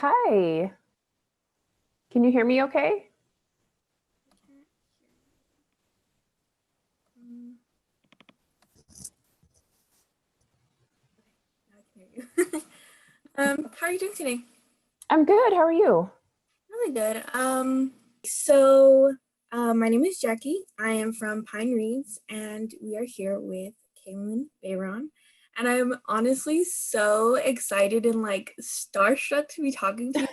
Hi, can you hear me okay? Mm, now I can hear you. How are you doing today? I'm good. How are you? Really good. My name is Jackie. I am from Pine Reeds, and we are here with Kalynn Bayron. And I'm honestly so excited and like starstruck to be talking to you.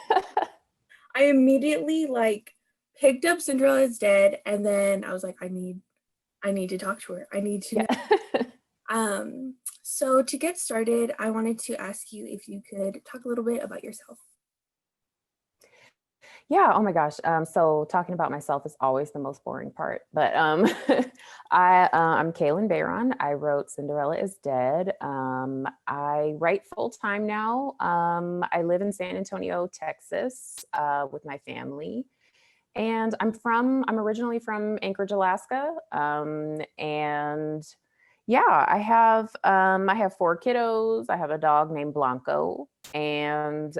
I immediately like picked up Cinderella is Dead, and then I was like, I need to talk to her. I need to Yeah. know. So to get started, I wanted to ask you if you could talk a little bit about yourself. Yeah, oh my gosh. So talking about myself is always the most boring part. But I'm Kalynn Bayron. I wrote Cinderella is Dead. I write full time now. I live in San Antonio, Texas, with my family. And I'm originally from Anchorage, Alaska. And yeah, I have four kiddos. I have a dog named Blanco, and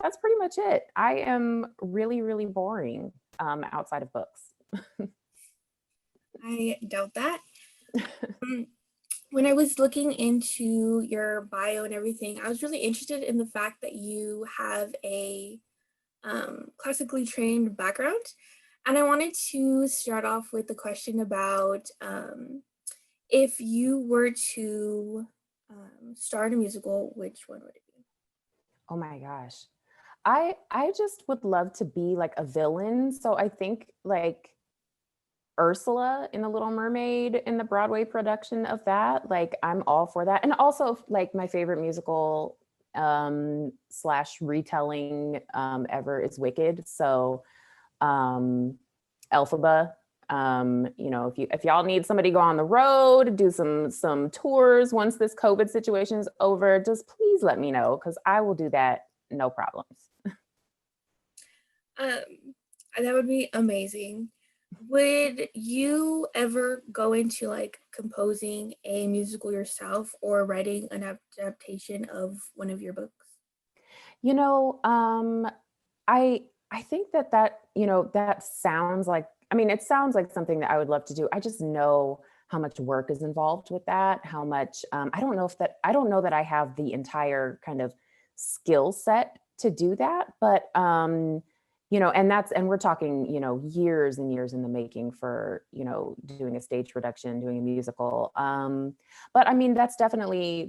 that's pretty much it. I am really, really boring outside of books. I doubt that. Um, when I was looking into your bio and everything, I was really interested in the fact that you have a classically trained background. And I wanted to start off with the question about if you were to star in a musical, which one would it be? Oh my gosh. I just would love to be like a villain. So I think like Ursula in The Little Mermaid in the Broadway production of that. Like I'm all for that. And also like my favorite musical slash retelling ever is Wicked. So Elphaba. If y'all need somebody to go on the road, do some tours once this COVID situation is over, just please let me know because I will do that, no problems. Um, that would be amazing. Would you ever go into like composing a musical yourself or writing an adaptation of one of your books? You know, I think that sounds like, I mean, it sounds like something that I would love to do. I just know how much work is involved with that, how much I don't know that I have the entire kind of skill set to do that, but and we're talking, years and years in the making for, doing a stage production, doing a musical. But I mean, that's definitely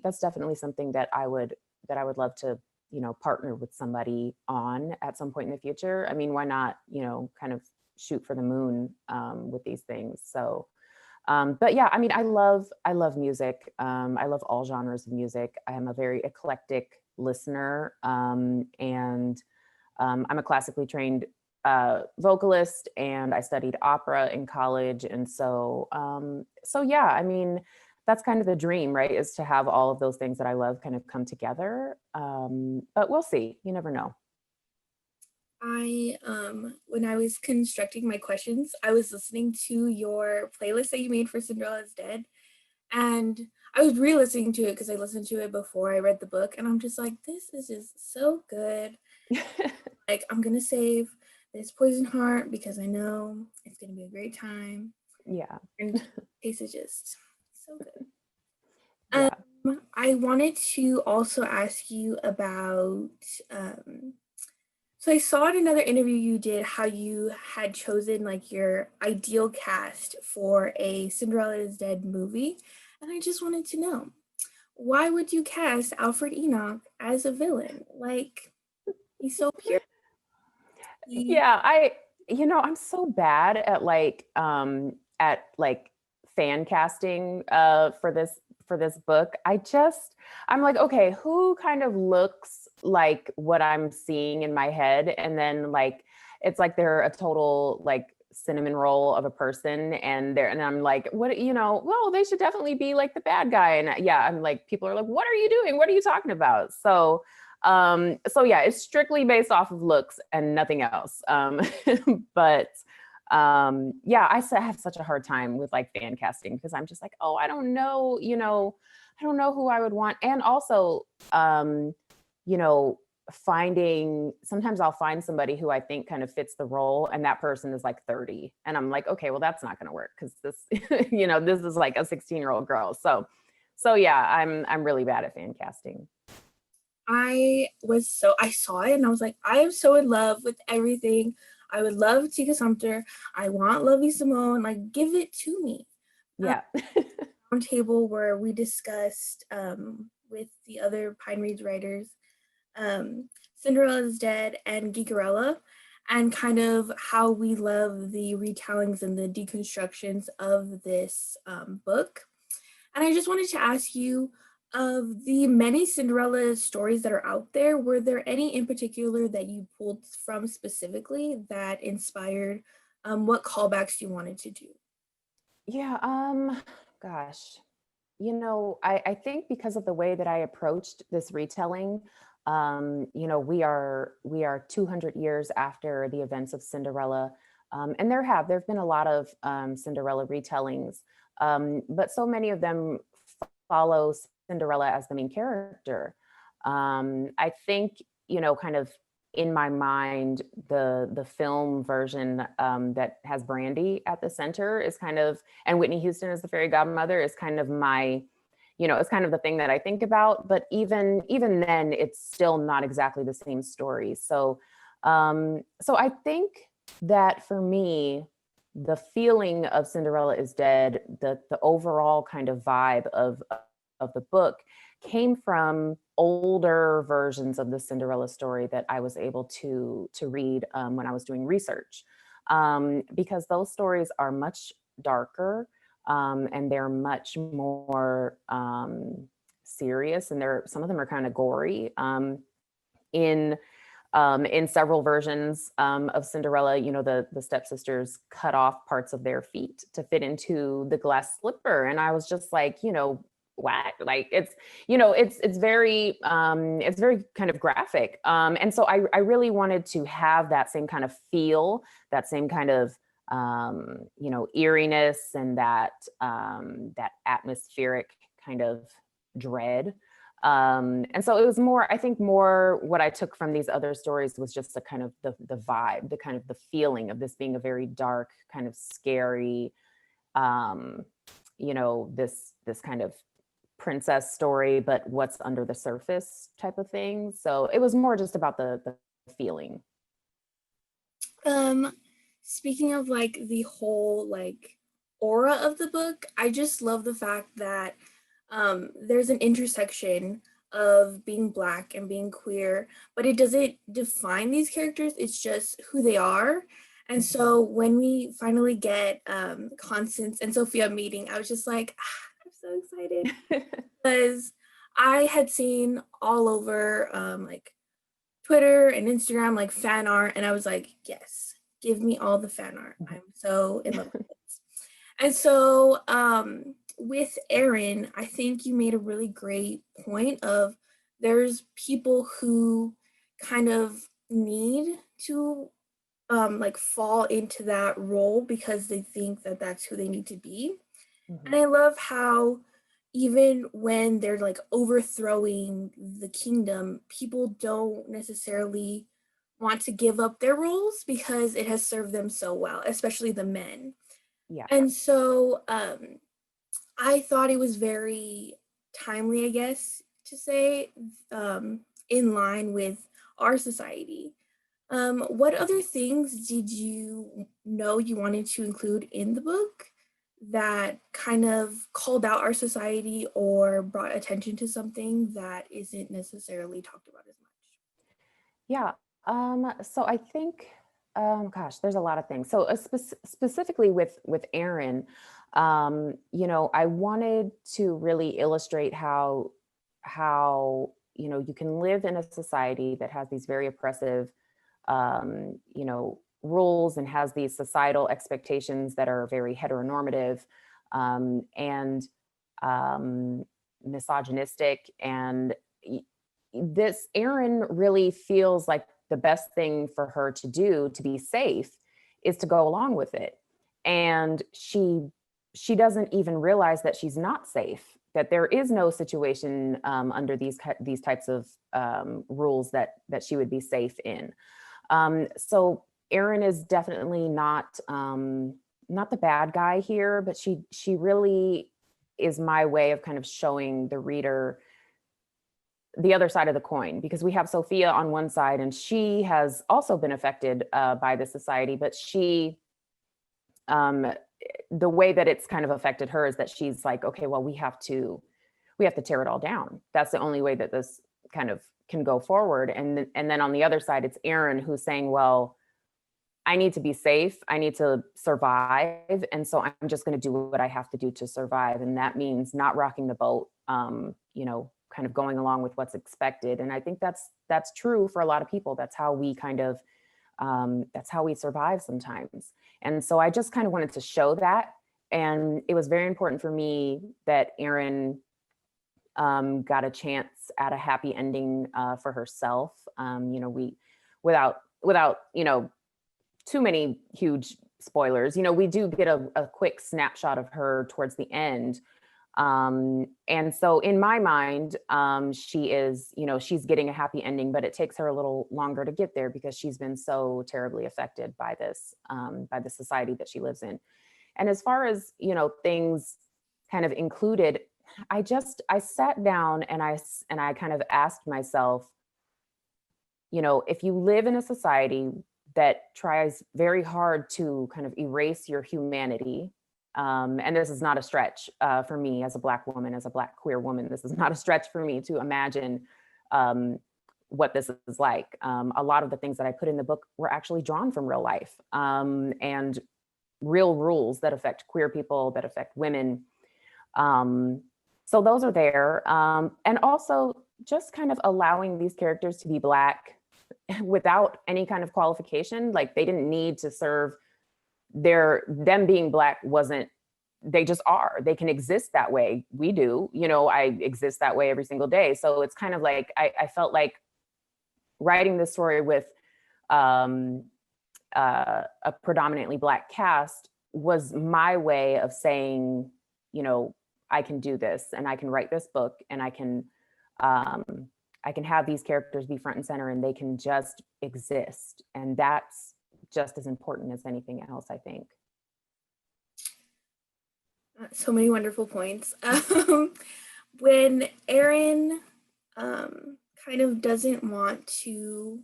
something that I would love to partner with somebody on at some point in the future. I mean, why not, kind of shoot for the moon with these things. So, but yeah, I mean, I love music. I love all genres of music. I am a very eclectic listener, and I'm a classically trained vocalist, and I studied opera in college. And so yeah, I mean, that's kind of the dream, right? Is to have all of those things that I love kind of come together. But we'll see. You never know. When I was constructing my questions, I was listening to your playlist that you made for Cinderella's Dead, and I was re-listening to it because I listened to it before I read the book, and I'm just like, this is just so good. Like, I'm gonna save this Poison Heart because I know it's gonna be a great time, Yeah. and taste is just so good. Yeah. I wanted to also ask you about so I saw in another interview you did how you had chosen like your ideal cast for a Cinderella is Dead movie. And I just wanted to know, why would you cast Alfred Enoch as a villain? Like, he's so pure. He, Yeah, I'm so bad at like fan casting for this book. I'm like, okay, who kind of looks like what I'm seeing in my head? And then like it's like they're a total like cinnamon roll of a person, and I'm like, well, they should definitely be like the bad guy. And yeah, I'm like, people are like, what are you doing? What are you talking about? So yeah, it's strictly based off of looks and nothing else. But yeah, have such a hard time with like fan casting because I'm just like, oh, I don't know, I don't know who I would want. And also, you know, sometimes I'll find somebody who I think kind of fits the role, and that person is like 30. And I'm like, okay, well, that's not going to work because this, this is like a 16-year-old girl. So yeah, I'm really bad at fan casting. I saw it and I was like, I am so in love with everything. I would love Tika Sumpter. I want Lovey Simone. Like, give it to me. Yeah. Roundtable where we discussed with the other Pine Reads writers, Cinderella is Dead and Geekerella, and kind of how we love the retellings and the deconstructions of this book. And I just wanted to ask you, of the many Cinderella stories that are out there, were there any in particular that you pulled from specifically that inspired what callbacks you wanted to do? Yeah. Gosh. I think because of the way that I approached this retelling, we are 200 years after the events of Cinderella, and there have been a lot of Cinderella retellings, but so many of them follow Cinderella as the main character. I think kind of in my mind, the film version that has Brandy at the center is kind of, and Whitney Houston as the fairy godmother is kind of my, it's kind of the thing that I think about. But even then, it's still not exactly the same story. So I think that for me, the feeling of Cinderella is Dead, the overall kind of vibe of the book came from older versions of the Cinderella story that I was able to read when I was doing research, because those stories are much darker, and they're much more serious, and some of them are kind of gory. In in several versions of Cinderella, the stepsisters cut off parts of their feet to fit into the glass slipper, and I was just like, what? Like it's very kind of graphic, and so I really wanted to have that same kind of feel, that same kind of eeriness, and that atmospheric kind of dread. And so it was more, I think more what I took from these other stories was just the kind of the vibe, the kind of the feeling of this being a very dark, kind of scary, this kind of princess story, but what's under the surface type of thing. So it was more just about the feeling. Um, Speaking of like the whole like aura of the book, I just love the fact that there's an intersection of being Black and being queer, but it doesn't define these characters, it's just who they are. And so when we finally get Constance and Sophia meeting, I was just like, I'm so excited because I had seen all over like Twitter and Instagram like fan art, and I was like, yes, give me all the fan art. I'm so in love with this. And so with Erin, I think you made a really great point of there's people who kind of need to like fall into that role because they think that that's who they need to be. And I love how even when they're like overthrowing the kingdom, people don't necessarily want to give up their roles because it has served them so well, especially the men. Yeah. And so I thought it was very timely, I guess, to say, in line with our society. What other things did you know you wanted to include in the book that kind of called out our society or brought attention to something that isn't necessarily talked about as much? Yeah. So I think, gosh, there's a lot of things. So specifically with Aaron, I wanted to really illustrate how you can live in a society that has these very oppressive, rules, and has these societal expectations that are very heteronormative, and misogynistic. And this Erin really feels like the best thing for her to do to be safe is to go along with it. And she doesn't even realize that she's not safe, that there is no situation under these types of rules that she would be safe in. So Erin is definitely not the bad guy here, but she really is my way of kind of showing the reader the other side of the coin, because we have Sophia on one side, and she has also been affected by the society, but um, the way that it's kind of affected her is that she's like, okay, well, we have to tear it all down. That's the only way that this kind of can go forward. And then on the other side, it's Erin who's saying, well, I need to be safe. I need to survive. And so I'm just going to do what I have to do to survive. And that means not rocking the boat, kind of going along with what's expected. And I think that's true for a lot of people. That's how we that's how we survive sometimes. And so I just kind of wanted to show that. And it was very important for me that Erin got a chance at a happy ending for herself. We, without too many huge spoilers, we do get a quick snapshot of her towards the end. And so in my mind, she's getting a happy ending, but it takes her a little longer to get there because she's been so terribly affected by this, by the society that she lives in. And as far as, things kind of included, I sat down and I kind of asked myself, if you live in a society that tries very hard to kind of erase your humanity, and this is not a stretch for me as a Black woman, as a Black queer woman, this is not a stretch for me to imagine what this is like. A lot of the things that I put in the book were actually drawn from real life, and real rules that affect queer people, that affect women. So those are there. And also just kind of allowing these characters to be Black without any kind of qualification. Like they didn't need to serve them being Black they just are. They can exist that way. We do, I exist that way every single day. So it's kind of like, I felt like writing this story with a predominantly Black cast was my way of saying, I can do this and I can write this book and I can have these characters be front and center and they can just exist. And that's just as important as anything else, I think. So many wonderful points. When Erin kind of doesn't want to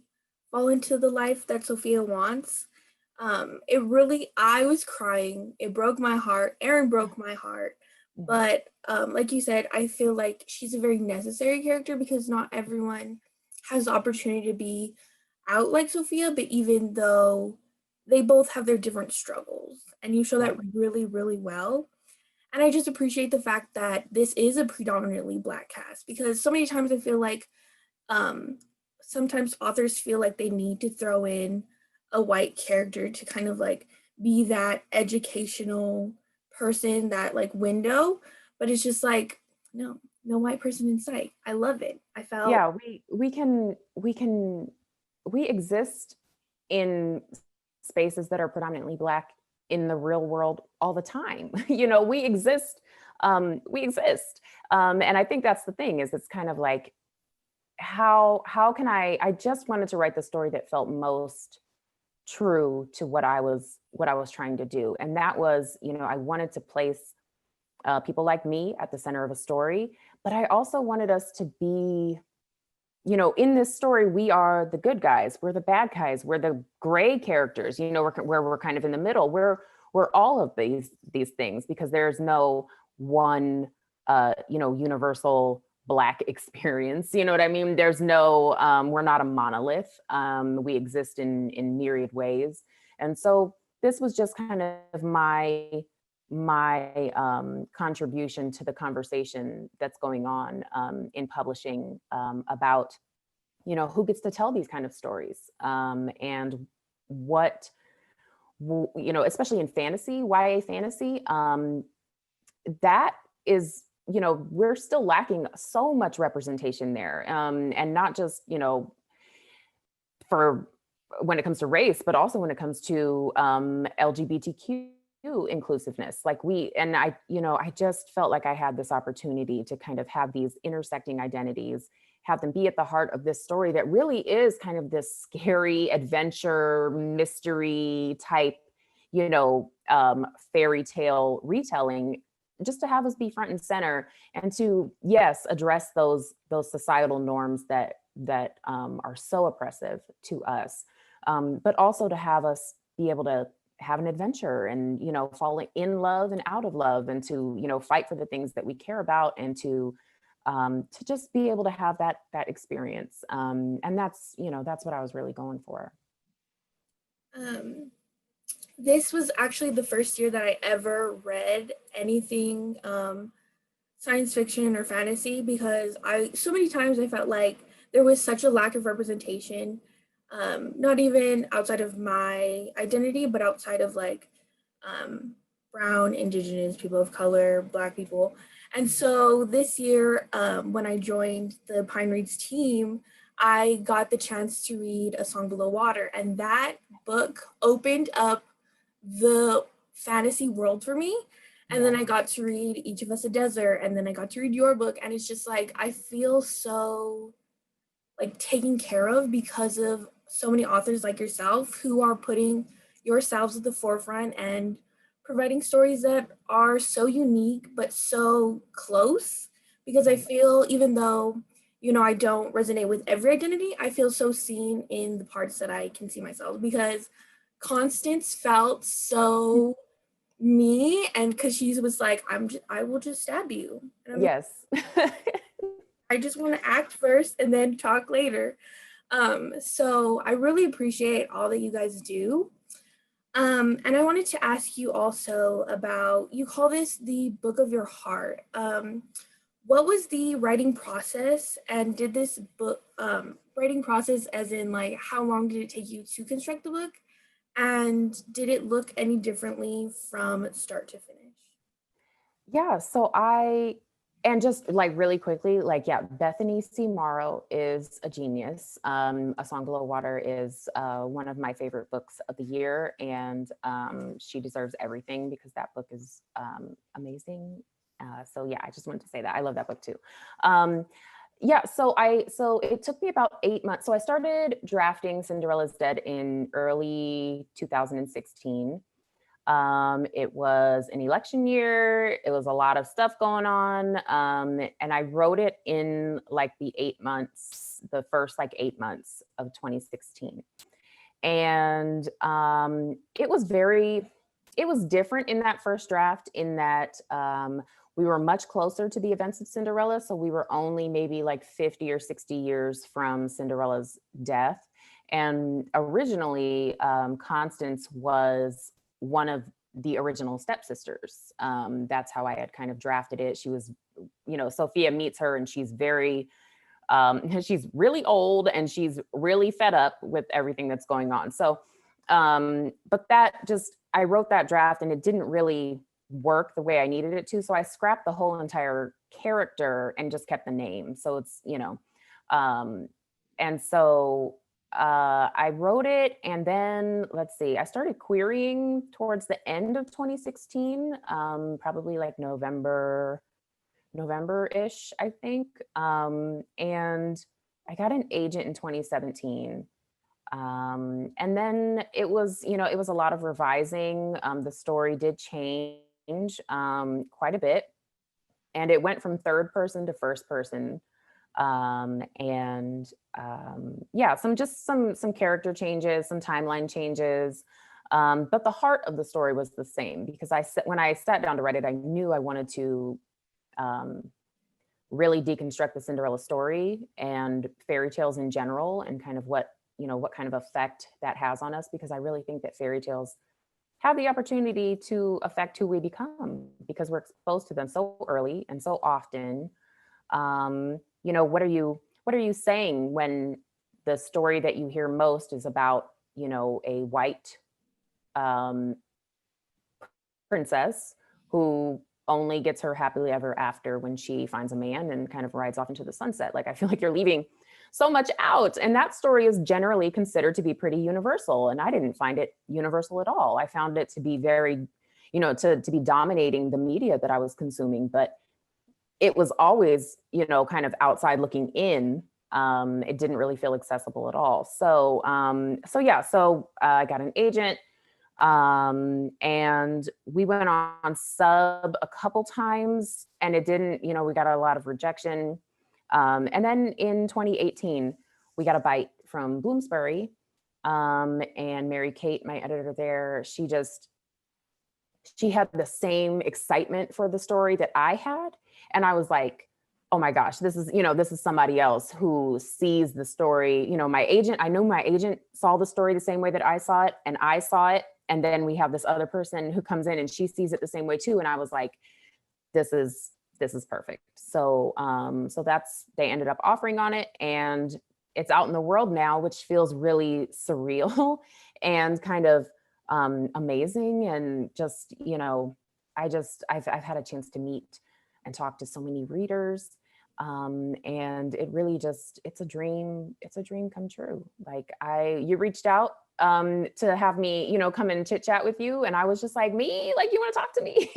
fall into the life that Sophia wants, I was crying. It broke my heart. Erin broke my heart. But like you said, I feel like she's a very necessary character because not everyone has the opportunity to be out like Sophia, but even though they both have their different struggles, and you show that really, really well. And I just appreciate the fact that this is a predominantly Black cast, because so many times I feel like sometimes authors feel like they need to throw in a white character to kind of like be that educational person, that like window, but it's just like, no white person in sight. I love it. I felt, yeah, we exist in spaces that are predominantly Black in the real world all the time. We exist. And I think that's the thing, is it's kind of like, how can I just wanted to write the story that felt most true to what I was trying to do. And that was, I wanted to place people like me at the center of a story, but I also wanted us to be, in this story, we are the good guys, we're the bad guys, we're the gray characters, where we're kind of in the middle. We're all of these things, because there's no one, universal Black experience. You know what I mean? There's no, we're not a monolith. We exist in myriad ways. And so this was just kind of my contribution to the conversation that's going on in publishing about, who gets to tell these kind of stories, and what, especially in fantasy, YA fantasy, that is, we're still lacking so much representation there, and not just, for when it comes to race, but also when it comes to LGBTQ inclusiveness. Like and I, I just felt like I had this opportunity to kind of have these intersecting identities, have them be at the heart of this story that really is kind of this scary adventure, mystery type, fairy tale retelling, just to have us be front and center, and to, yes, address those societal norms that are so oppressive to us, but also to have us be able to have an adventure and, falling in love and out of love, and to, fight for the things that we care about, and to just be able to have that experience. And that's what I was really going for. Um, this was actually the first year that I ever read anything science fiction or fantasy, because so many times I felt like there was such a lack of representation, not even outside of my identity, but outside of like brown, indigenous, people of color, Black people. And so this year, when I joined the Pine Reads team, I got the chance to read A Song Below Water, and that book opened up the fantasy world for me. And then I got to read Each of Us a Desert, and then I got to read your book, and it's just like I feel so like taken care of because of so many authors like yourself who are putting yourselves at the forefront and providing stories that are so unique but so close. Because I feel, even though I don't resonate with every identity, I feel so seen in the parts that I can see myself, because Constance felt so me, and because she was like, I will just stab you, and I'm like, Yes. I just want to act first and then talk later. So I really appreciate all that you guys do. And I wanted to ask you also about, you call this the book of your heart. What was the writing process, and did this book writing process, as in like how long did it take you to construct the book, and did it look any differently from start to finish? Yeah, and just like really quickly, like, yeah, Bethany C. Morrow is a genius. A Song Below Water is one of my favorite books of the year, and she deserves everything because that book is amazing. So yeah, I just wanted to say that I love that book too. Yeah, so it took me about 8 months. So I started drafting Cinderella's Dead in early 2016. It was an election year. It was a lot of stuff going on. And I wrote it in like the first like 8 months of 2016. And it was different in that first draft, in that we were much closer to the events of Cinderella. So we were only maybe like 50 or 60 years from Cinderella's death. And originally, Constance was one of the original stepsisters. That's how I had kind of drafted it. She was, Sophia meets her, and she's she's really old, and she's really fed up with everything that's going on. So, but I wrote that draft, and it didn't really work the way I needed it to. So I scrapped the whole entire character and just kept the name. So it's, and so I wrote it, and then let's see, I started querying towards the end of 2016, probably like November-ish, I think. And I got an agent in 2017. And then it was a lot of revising. The story did change quite a bit, and it went from third person to first person. And yeah, some character changes, some timeline changes. But the heart of the story was the same, because when I sat down to write it, I knew I wanted to really deconstruct the Cinderella story and fairy tales in general, and kind of what kind of effect that has on us, because I really think that fairy tales have the opportunity to affect who we become, because we're exposed to them so early and so often. What are you saying when the story that you hear most is about, a white princess who only gets her happily ever after when she finds a man and kind of rides off into the sunset? Like, I feel like you're leaving so much out. And that story is generally considered to be pretty universal. And I didn't find it universal at all. I found it to be very, to be dominating the media that I was consuming. But it was always, kind of outside looking in. It didn't really feel accessible at all. So yeah, I got an agent, and we went on sub a couple times, and it didn't, we got a lot of rejection. And then in 2018, we got a bite from Bloomsbury, and Mary Kate, my editor there, she had the same excitement for the story that I had. And I was like, oh my gosh, this is somebody else who sees the story. I know my agent saw the story the same way that I saw it, and I saw it. And then we have this other person who comes in and she sees it the same way too. And I was like, this is perfect. So they ended up offering on it, and it's out in the world now, which feels really surreal and kind of amazing. And just, I've had a chance to meet and talk to so many readers. And it really it's a dream come true. Like you reached out to have me, come and chit chat with you. And I was just like, me, like, you want to talk to me?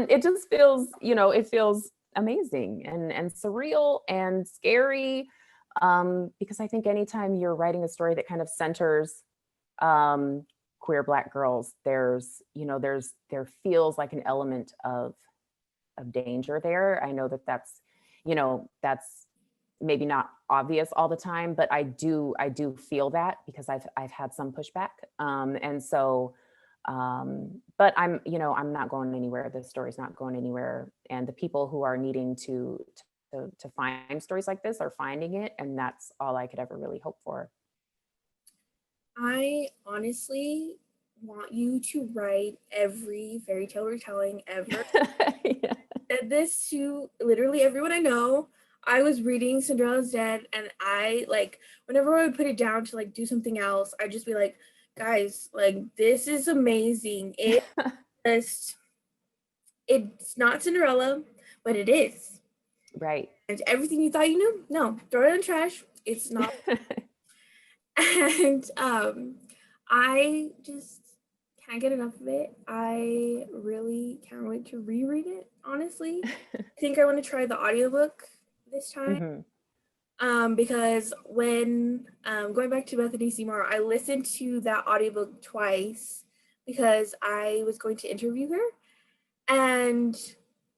It just feels, it feels amazing and surreal and scary. Because I think anytime you're writing a story that kind of centers queer Black girls, there feels like an element of danger there. I know that's maybe not obvious all the time, but I do feel that, because I've had some pushback. And so but I'm not going anywhere. The story's not going anywhere. And the people who are needing to find stories like this are finding it. And that's all I could ever really hope for. I honestly want you to write every fairy tale retelling ever. Yeah. Said this to literally everyone I know. I was reading Cinderella's Dead, and I like, whenever I would put it down to like do something else, I'd just be like, guys, like, this is amazing. Just it's not Cinderella, but it is. Right. And everything you thought you knew, no, throw it in the trash. It's not. And I just can't get enough of it. I really can't wait to reread it, honestly. I think I want to try the audiobook this time. Hmm. Because when going back to Bethany Seymour, I listened to that audiobook twice because I was going to interview her, and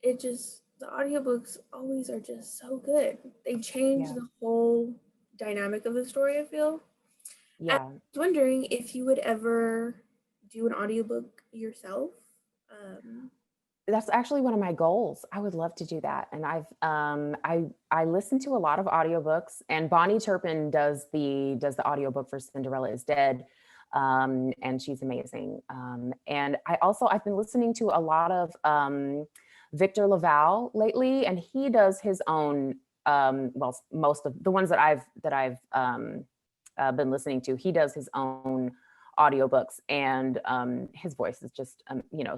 the audiobooks always are just so good. They change Yeah. the whole dynamic of the story, I feel. And Yeah. I was wondering if you would ever do an audiobook yourself. Um, That's actually one of my goals. I would love to do that. And I listen to a lot of audiobooks, and Bonnie Turpin does the audiobook for Cinderella is Dead. And she's amazing. And I've been listening to a lot of Victor Laval lately, and he does his own, well, most of the ones that I've been listening to, he does his own audiobooks. And his voice is just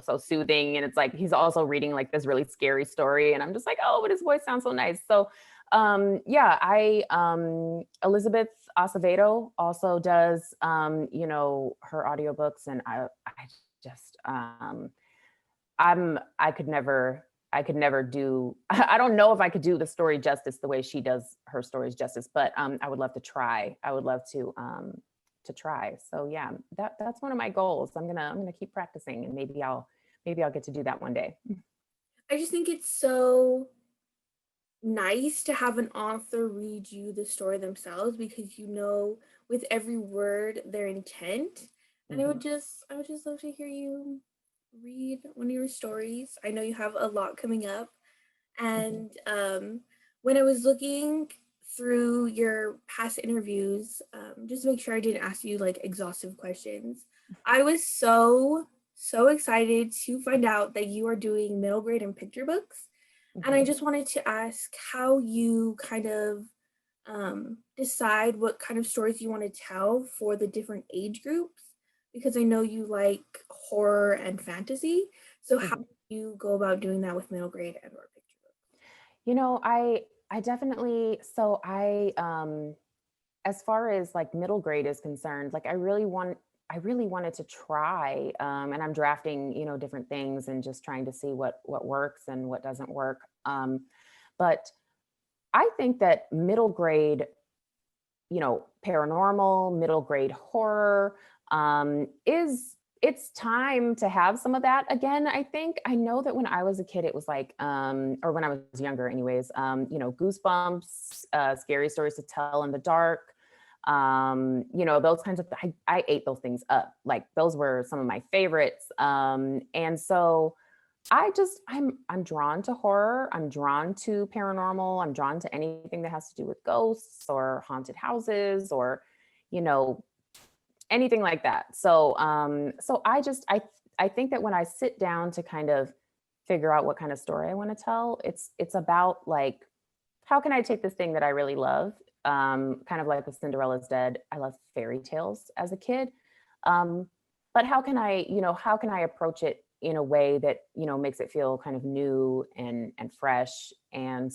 so soothing, and it's like he's also reading like this really scary story, and I'm just like, oh, but his voice sounds so nice. So yeah, I Elizabeth Acevedo also does her audiobooks. And I just I could never do I don't know if I could do the story justice the way she does her stories justice, but I would love to try. I would love to try. So yeah, that's one of my goals. I'm gonna keep practicing, and maybe I'll get to do that one day. I just think it's so nice to have an author read you the story themselves, because you know with every word their intent. And Mhm. I would just love to hear you read one of your stories. I know you have a lot coming up. Mhm. And when I was looking through your past interviews, just to make sure I didn't ask you like exhaustive questions, I was so excited to find out that you are doing middle grade and picture books. And I Mhm. just wanted to ask how you kind of decide what kind of stories you want to tell for the different age groups, because I know you like horror and fantasy. So how Mhm. do you go about doing that with middle grade and or picture books? I definitely, so I as far as like middle grade is concerned, like I really want I really wanted to try, and I'm drafting, different things and just trying to see what works and what doesn't work. But I think that middle grade, paranormal, middle grade horror, is it's time to have some of that again. I think I know that when I was a kid, it was like, or when I was younger, anyways, goosebumps, scary stories to tell in the dark, those kinds of. I ate those things up. Like those were some of my favorites. And so I'm drawn to horror. I'm drawn to paranormal. I'm drawn to anything that has to do with ghosts or haunted houses or, you know, anything like that. So I think that when I sit down to kind of figure out what kind of story I want to tell, it's about like how can I take this thing that I really love, kind of like with Cinderella's Dead. I love fairy tales as a kid. Um, but how can I approach it in a way that, makes it feel kind of new and fresh. And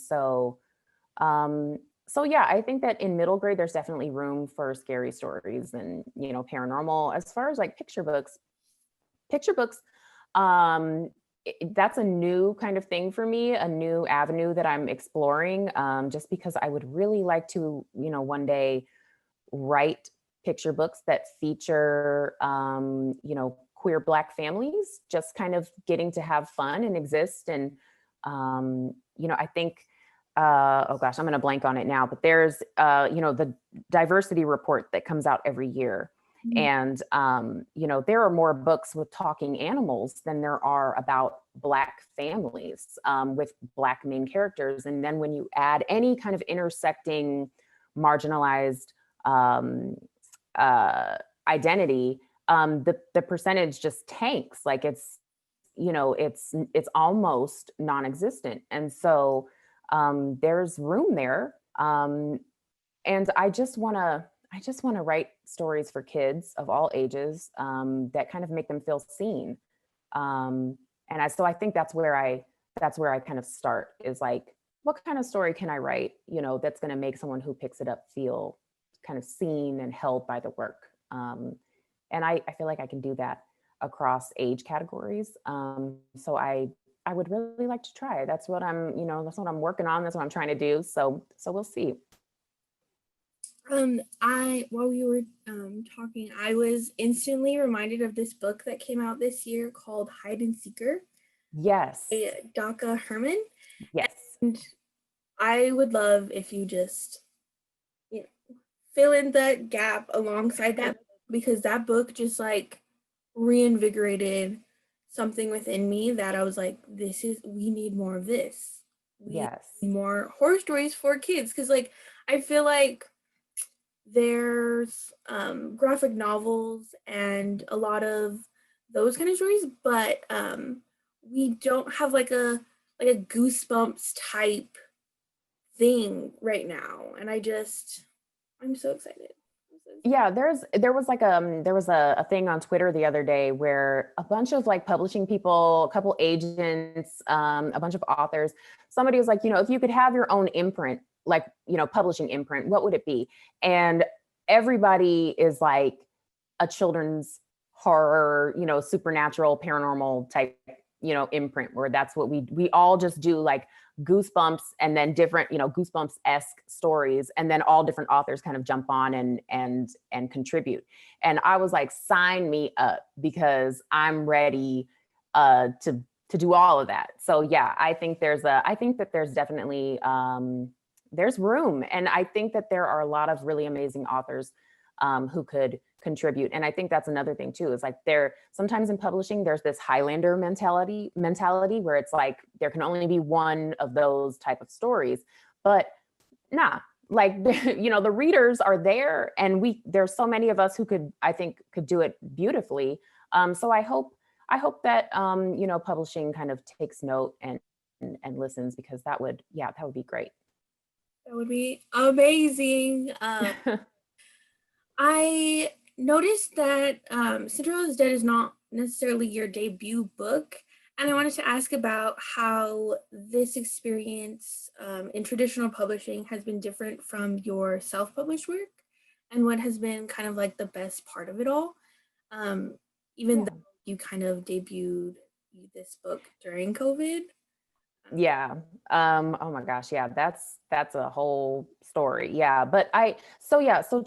um, so yeah, I think that in middle grade, there's definitely room for scary stories and, paranormal. As far as like picture books, um, that's a new kind of thing for me, a new avenue that I'm exploring, just because I would really like to, one day write picture books that feature, queer Black families just kind of getting to have fun and exist. And, I think, oh gosh, I'm going to blank on it now, but there's, the diversity report that comes out every year. Mhm. And, there are more books with talking animals than there are about Black families, with Black main characters. And then when you add any kind of intersecting, marginalized, um, uh, identity, the percentage just tanks. Like it's almost non-existent. And so there's room there. And I just want to write stories for kids of all ages, that kind of make them feel seen. So I think that's where I kind of start, is like, what kind of story can I write, that's going to make someone who picks it up feel kind of seen and held by the work. And I feel like I can do that across age categories. So I would really like to try. That's what I'm working on. That's what I'm trying to do. So we'll see. I while we were talking, I was instantly reminded of this book that came out this year called Hide and Seeker Yes. by Daka Herman. Yes. And I would love if you just, you know, fill in that gap alongside that book, because that book just like reinvigorated something within me that I was like, we need more of this. We Yes. need more horror stories for kids. Cause like, I feel like there's graphic novels and a lot of those kind of stories, but we don't have like a goosebumps type thing right now. And I'm so excited. I'm so excited. Yeah, there was a thing on Twitter the other day where a bunch of like publishing people, a couple agents, a bunch of authors, somebody was like, if you could have your own imprint, like, publishing imprint, what would it be? And everybody is like a children's horror, supernatural, paranormal type, imprint, where that's what we all just do, like goosebumps and then different, goosebumps-esque stories, and then all different authors kind of jump on and contribute. And I was like, sign me up, because I'm ready to do all of that. So yeah, I think that there's definitely, there's room. And I think that there are a lot of really amazing authors, who could contribute. And I think that's another thing too, is like, there sometimes in publishing, there's this Highlander mentality where it's like there can only be one of those type of stories. But nah, like, the readers are there, and there's so many of us who I think could do it beautifully. So I hope that, publishing kind of takes note and listens, because that would be great. That would be amazing. I noticed that Cinderella's Dead is not necessarily your debut book, and I wanted to ask about how this experience in traditional publishing has been different from your self published work, and what has been kind of like the best part of it all. Um, even Yeah. though you kind of debuted this book during COVID. Yeah. Oh my gosh. Yeah. That's a whole story. Yeah. But I, so yeah. So,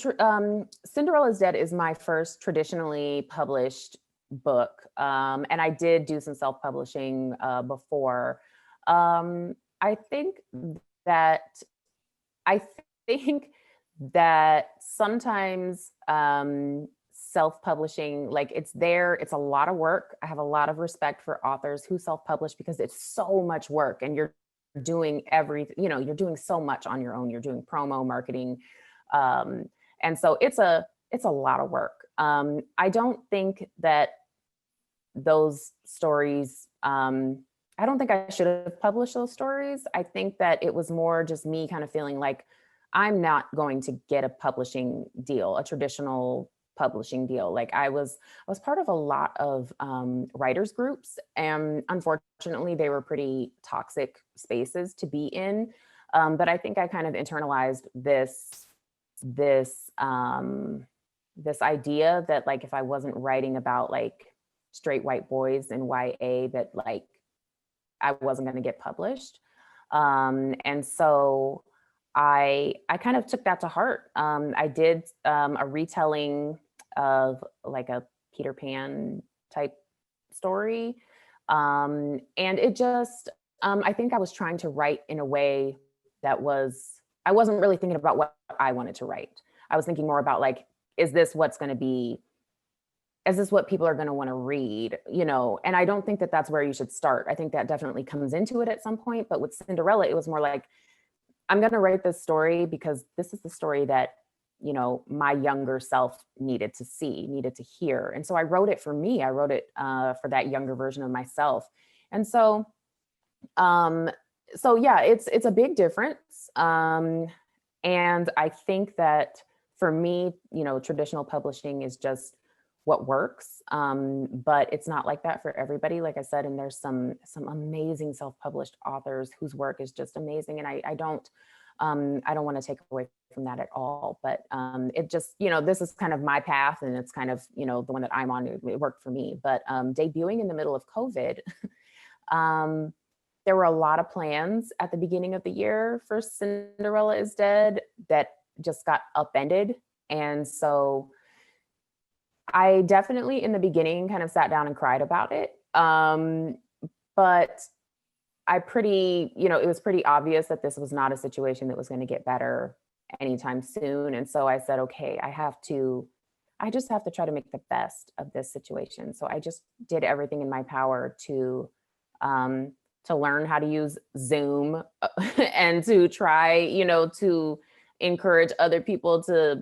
Cinderella's Dead is my first traditionally published book. And I did do some self-publishing, before. I think that, I think that sometimes, self-publishing, like it's a lot of work. I have a lot of respect for authors who self-publish because it's so much work and you're doing everything, you're doing so much on your own. You're doing promo marketing. Um, and so it's a lot of work. I don't think that those stories, I don't think I should have published those stories. I think that it was more just me kind of feeling like I'm not going to get a publishing deal, a traditional publishing deal. Like I was part of a lot of, writers groups, and unfortunately they were pretty toxic spaces to be in. But I think I kind of internalized this this idea that, like, if I wasn't writing about like straight white boys and YA, that like I wasn't going to get published. And so I kind of took that to heart. I did, a retelling of like a Peter Pan type story. And it just, I think I was trying to write in a way that was, I wasn't really thinking about what I wanted to write. I was thinking more about like, is this what's going to be, is this what people are going to want to read, and I don't think that that's where you should start. I think that definitely comes into it at some point, but with Cinderella it was more like, I'm going to write this story because this is the story that my younger self needed to see, needed to hear. And so I wrote it for me. I wrote it, for that younger version of myself. And um so yeah, it's a big difference. And I think that for me, traditional publishing is just what works. But it's not like that for everybody, like I said. And there's some amazing self-published authors whose work is just amazing. And I don't want to take away from that at all. But it just, this is kind of my path, and it's kind of, the one that I'm on. It worked for me. But debuting in the middle of COVID, um, there were a lot of plans at the beginning of the year for Cinderella is Dead that just got upended. And so I definitely in the beginning kind of sat down and cried about it. But it was pretty obvious that this was not a situation that was going to get better anytime soon. And so I said, okay, I just have to try to make the best of this situation. So I just did everything in my power um, to learn how to use Zoom, and to try, to encourage other people to,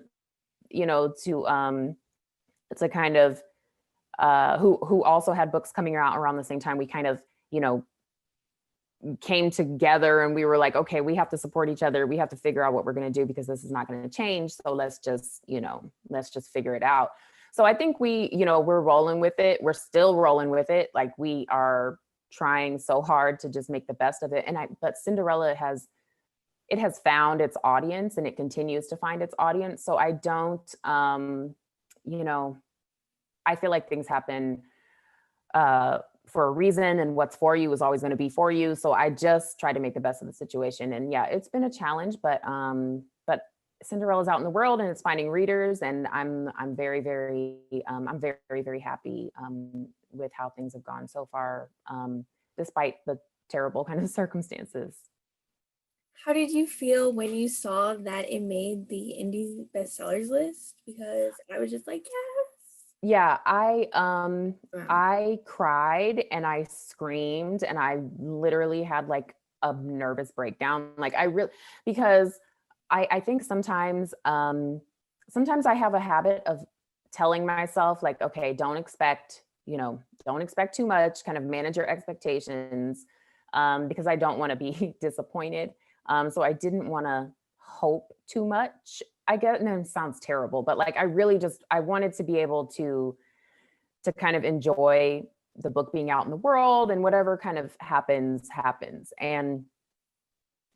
you know, to kind of, who also had books coming out around the same time. We kind of, you know, came together and we were like, okay, we have to support each other. We have to figure out what we're going to do because this is not going to change. So let's just figure it out. So I think we're rolling with it. We're still rolling with it. Like, we are trying so hard to just make the best of it. But Cinderella has found its audience, and it continues to find its audience. So I don't, you know, I feel like things happen, for a reason, and what's for you is always going to be for you. So I just try to make the best of the situation. And yeah, it's been a challenge, but Cinderella's out in the world and it's finding readers, and I'm very, very, I'm very, very happy, with how things have gone so far, despite the terrible kind of circumstances. How did you feel when you saw that it made the indie bestsellers list? Because I was just like, yes. Yeah, I Wow. I cried and I screamed and I literally had like a nervous breakdown. Like, I really, because I think sometimes I have a habit of telling myself like, okay, don't expect too much, kind of manage your expectations, because I don't want to be disappointed. So I didn't want to hope too much. I get, and it sounds terrible, but like, I wanted to be able to kind of enjoy the book being out in the world, and whatever kind of happens. And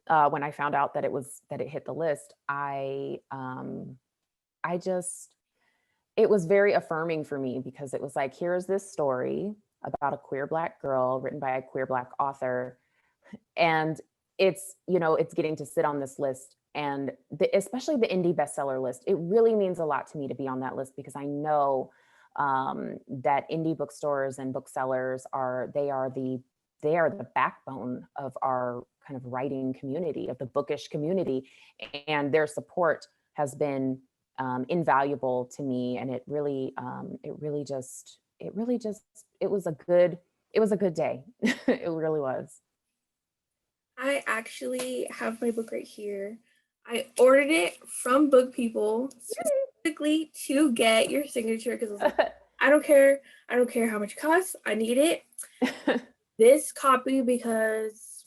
when I found out that it hit the list, I just it was very affirming for me because it was like, here's this story about a queer Black girl written by a queer Black author. And it's, you know, it's getting to sit on this list, and especially the indie bestseller list. It really means a lot to me to be on that list because I know that indie bookstores and booksellers they are the backbone of our kind of writing community, of the bookish community, and their support has been invaluable to me. And it was a good day. It really was. I actually have my book right here. I ordered it from Book People specifically to get your signature because I was like, I don't care. I don't care how much it costs. I need it. This copy because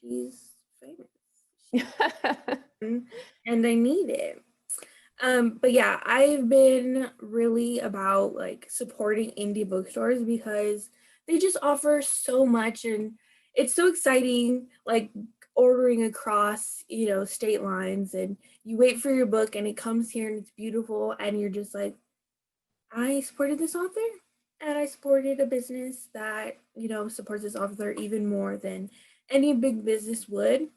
she's famous. And I need it. But yeah, I've been really about like supporting indie bookstores because they just offer so much, and it's so exciting, like ordering across, state lines, and you wait for your book and it comes here and it's beautiful and you're just like, I supported this author and I supported a business that, supports this author even more than any big business would.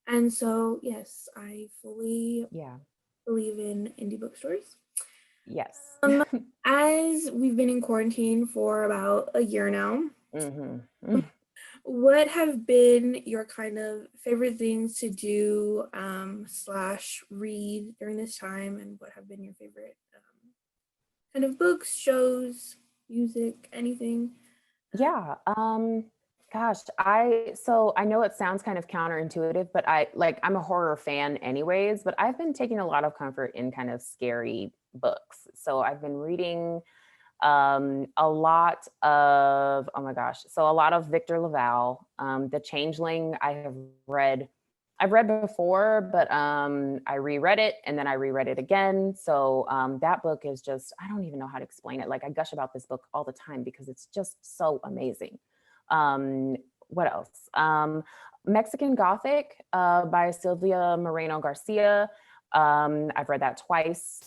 And so, yes, I fully Yeah. believe in indie bookstores. Yes. As we've been in quarantine for about a year now, Mm-hmm. what have been your kind of favorite things to do slash read during this time, and what have been your favorite kind of books, shows, music, anything? Yeah. Gosh, I know it sounds kind of counterintuitive, but I'm a horror fan anyways, but I've been taking a lot of comfort in kind of scary books. So I've been reading a lot of, oh my gosh, so a lot of Victor Laval. The Changeling I've read before, but I reread it and then I reread it again. So that book is just, I don't even know how to explain it. Like, I gush about this book all the time because it's just so amazing. What else? Mexican Gothic by Sylvia Moreno Garcia. I've read that twice.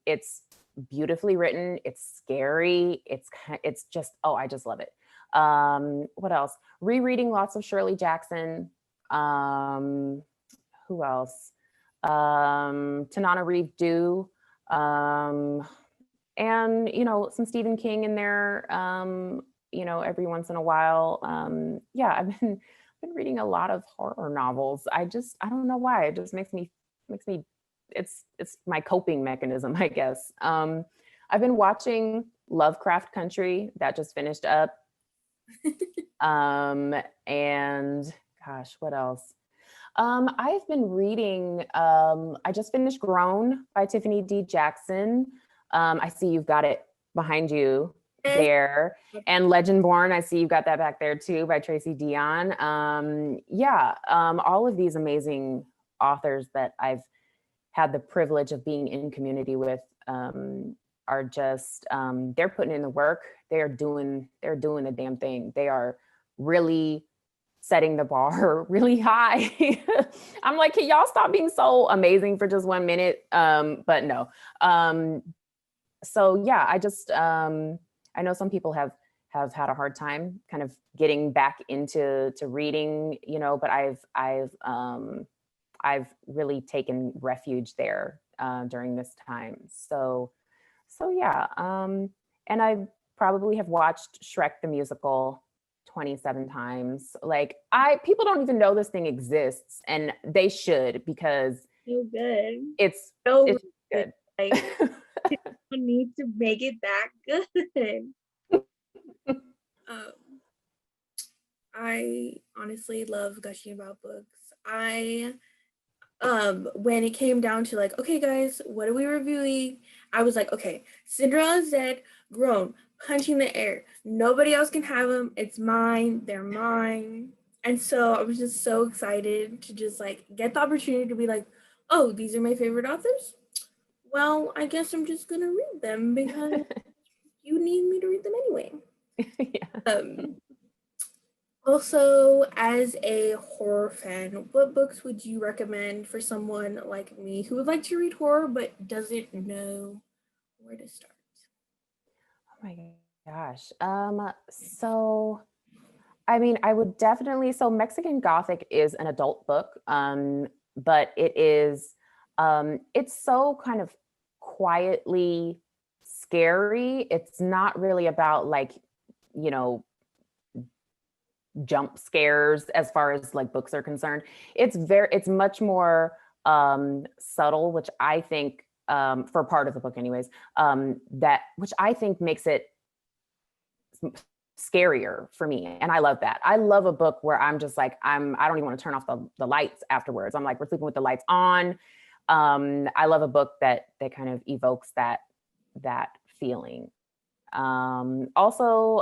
It's beautifully written. It's scary. It's just, oh, I just love it. What else? Rereading lots of Shirley Jackson. Who else? Tanana Reeve Dew. And, some Stephen King in there, every once in a while. Yeah, I've been reading a lot of horror novels. I don't know why. It just makes me it's my coping mechanism, I guess. I've been watching Lovecraft Country that just finished up. And gosh, what else? I've been reading, I just finished Grown by Tiffany D. Jackson. I see you've got it behind you there. And Legendborn, I see you've got that back there too by Tracy Dion. All of these amazing authors that I've had the privilege of being in community with are just, they're putting in the work. They're doing the damn thing. They are really setting the bar really high. I'm like, can y'all stop being so amazing for just 1 minute? But no. So yeah, I know some people have had a hard time kind of getting back into reading, but I've really taken refuge there during this time. So yeah, and I probably have watched Shrek the Musical 27 times. Like, people don't even know this thing exists, and they should, because So good. it's Good. good. Like, you need to make it that good. I honestly love gushing about books. When it came down to like, okay guys, what are we reviewing? I was like, okay, Cinderella's dead, Grown, Punching the Air. Nobody else can have them. It's mine. They're mine. And so I was just so excited to just like get the opportunity to be like, oh, these are my favorite authors. Well, I guess I'm just gonna read them because you need me to read them anyway. Yeah. Also, as a horror fan, what books would you recommend for someone like me who would like to read horror but doesn't know where to start? Oh my gosh. So I mean, I would definitely, so Mexican Gothic is an adult book, but it's so kind of quietly scary. It's not really about like, you know, jump scares as far as like books are concerned. It's much more subtle, which I think, for part of the book anyways, that which I think makes it scarier for me. And I love that. I love a book where I'm just like, I don't even want to turn off the lights afterwards. I'm like, we're sleeping with the lights on. I love a book that kind of evokes that feeling. Also,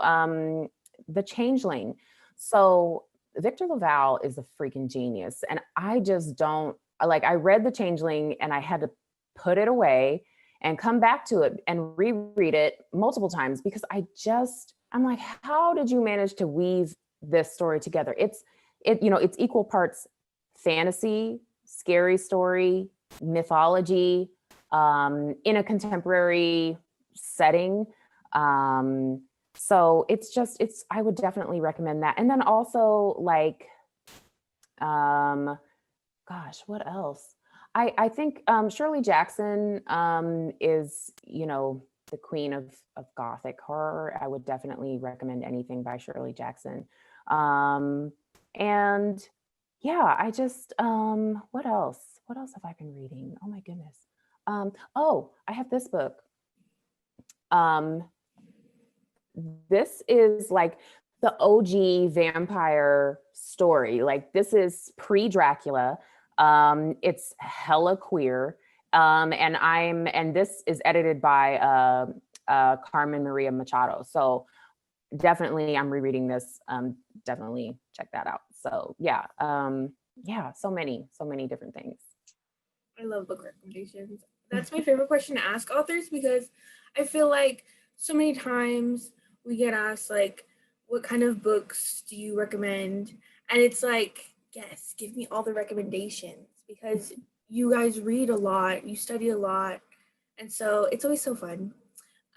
The Changeling. So Victor Laval is a freaking genius. And I just don't like, I read The Changeling and I had to put it away and come back to it and reread it multiple times because I'm like, how did you manage to weave this story together? It's equal parts fantasy, scary story, mythology, in a contemporary setting. So I would definitely recommend that. And then also like, gosh, what else? I think Shirley Jackson is, the queen of Gothic horror. I would definitely recommend anything by Shirley Jackson. And yeah, what else? What else have I been reading? Oh my goodness. I have this book. Um, this is like the OG vampire story. Like this is pre-Dracula. It's hella queer. And this is edited by Carmen Maria Machado. So definitely I'm rereading this. Definitely check that out. So yeah, so many different things. I love book recommendations. That's my favorite question to ask authors because I feel like so many times we get asked like, what kind of books do you recommend? And it's like, yes, give me all the recommendations because you guys read a lot, you study a lot, and so it's always so fun.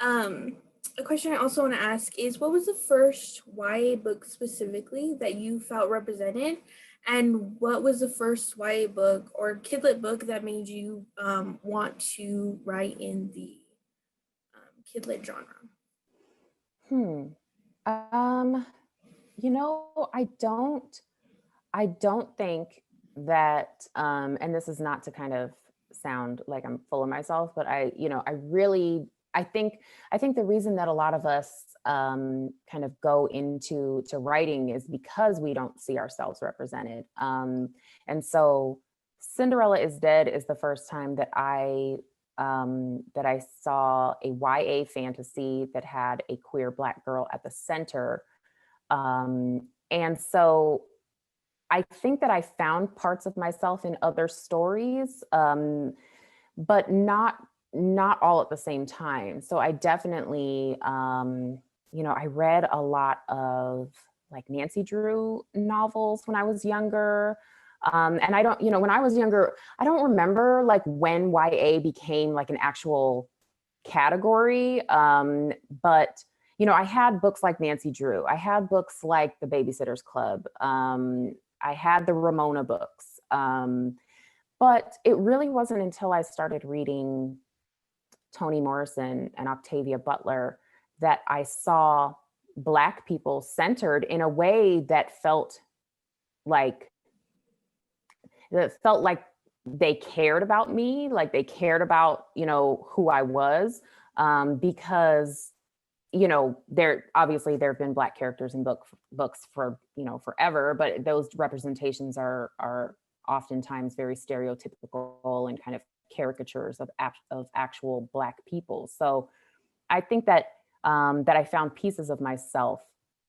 Um, a question I also want to ask is what was the first YA book specifically that you felt represented? And what was the first YA book or kidlit book that made you want to write in the kidlit genre? Hmm. Um, I don't think that, and this is not to kind of sound like I'm full of myself, but I think the reason that a lot of us kind of go into writing is because we don't see ourselves represented. And so Cinderella is Dead is the first time that I saw a YA fantasy that had a queer Black girl at the center. And so I think that I found parts of myself in other stories, but not all at the same time. So I definitely, I read a lot of like Nancy Drew novels when I was younger. And I don't, when I was younger, I don't remember like when YA became like an actual category. But I had books like Nancy Drew. I had books like The Babysitter's Club. I had the Ramona books. But it really wasn't until I started reading Toni Morrison and Octavia Butler that I saw Black people centered in a way like that felt like they cared about me, like they cared about, who I was, because, there have been Black characters in books for, forever, but those representations are oftentimes very stereotypical and kind of caricatures of actual Black people. So I think that I found pieces of myself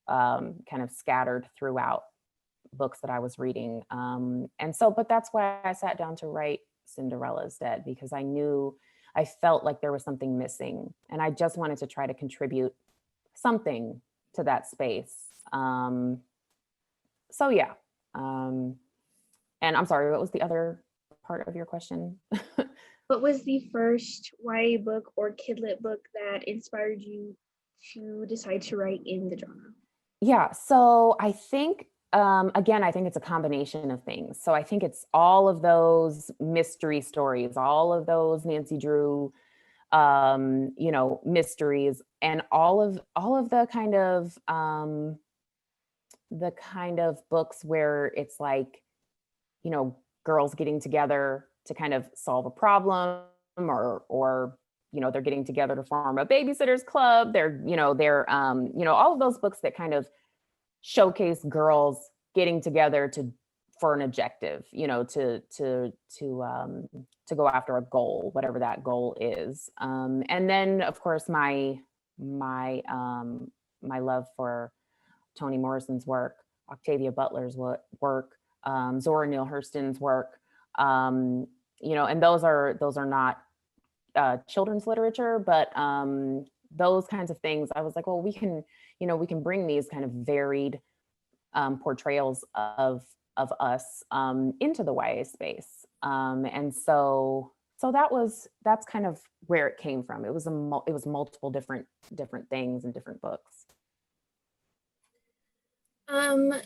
kind of scattered throughout books that I was reading. But that's why I sat down to write Cinderella's Dead, because I felt like there was something missing and I just wanted to try to contribute something to that space. So yeah. And I'm sorry, what was the other part of your question? What was the first YA book or kidlit book that inspired you to decide to write in the genre? Yeah, so I think again, I think it's a combination of things. So I think it's all of those mystery stories, all of those Nancy Drew mysteries, and all of the kind of books where it's like, girls getting together to kind of solve a problem, or they're getting together to form a babysitters club. All of those books that kind of showcase girls getting together for an objective, to go after a goal, whatever that goal is. And then of course my love for Toni Morrison's work, Octavia Butler's work, Zora Neale Hurston's work, and those are not children's literature, but those kinds of things. I was like, well, we can bring these kind of varied portrayals of us into the YA space, and so that's kind of where it came from. It was multiple different things and different books.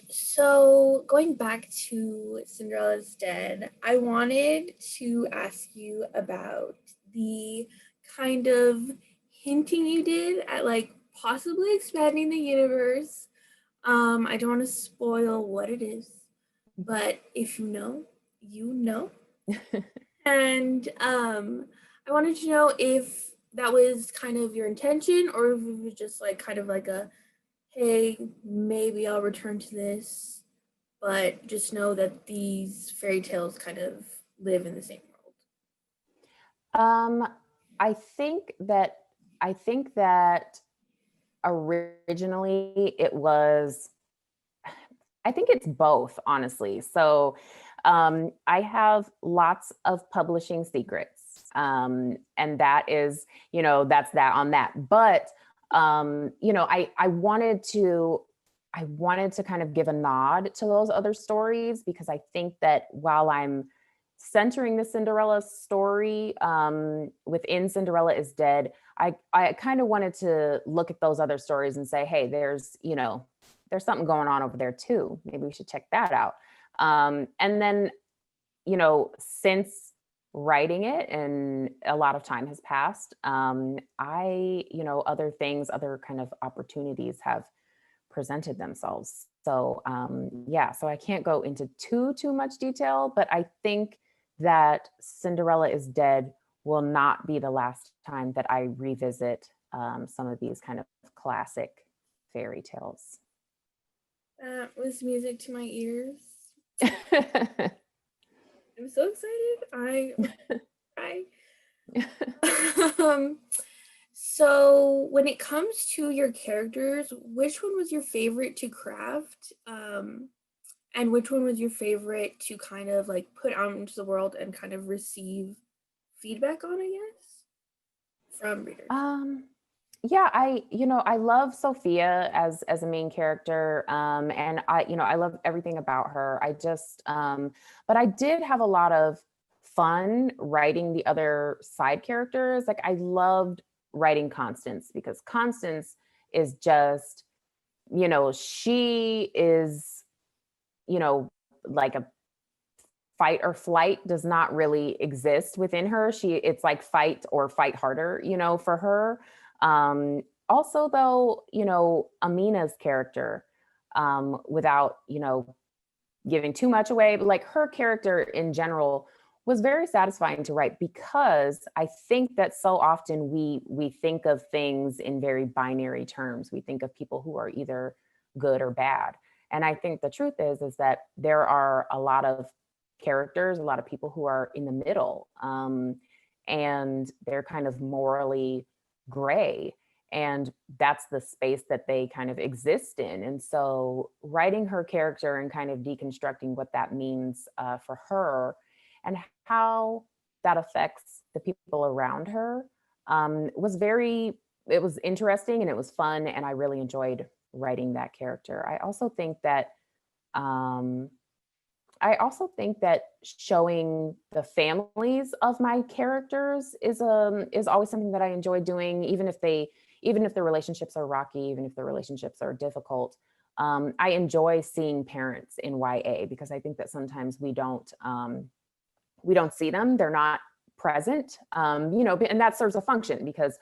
So going back to Cinderella's Dead, I wanted to ask you about the kind of hinting you did at like possibly expanding the universe. I don't want to spoil what it is, but if you know, you know. And I wanted to know if that was kind of your intention or if it was just like kind of like a hey, maybe I'll return to this, but just know that these fairy tales kind of live in the same world. Um, I think that originally it was, I think it's both, honestly. So I have lots of publishing secrets. And that is, that's that on that. But I wanted to kind of give a nod to those other stories, because I think that while I'm centering the Cinderella story within Cinderella is Dead, I kind of wanted to look at those other stories and say, hey, there's something going on over there too. Maybe we should check that out. And then, since writing it and a lot of time has passed, other kind of opportunities have presented themselves. So yeah, so I can't go into too much detail, but I think that Cinderella is Dead will not be the last time that I revisit some of these kind of classic fairy tales. That was music to my ears. I'm so excited. I um so when it comes to your characters, which one was your favorite to craft? And which one was your favorite to kind of like put out into the world and kind of receive feedback on, I guess, from readers? Yeah, I love Sophia as a main character, and I love everything about her. But I did have a lot of fun writing the other side characters. Like I loved writing Constance, because Constance is just, she is, like a fight or flight does not really exist within her. It's like fight or fight harder, for her. Also though, Amina's character, without, giving too much away, but like her character in general was very satisfying to write, because I think that so often we think of things in very binary terms. We think of people who are either good or bad. And I think the truth is that there are a lot of characters, a lot of people who are in the middle, and they're kind of morally gray. And that's the space that they kind of exist in. And so writing her character and kind of deconstructing what that means for her, and how that affects the people around her, it was interesting and it was fun. And I really enjoyed writing that character. I also think that I also think that showing the families of my characters is always something that I enjoy doing, even if the relationships are rocky, even if the relationships are difficult. I enjoy seeing parents in YA because I think that sometimes we don't see them. They're not present, and that serves a function because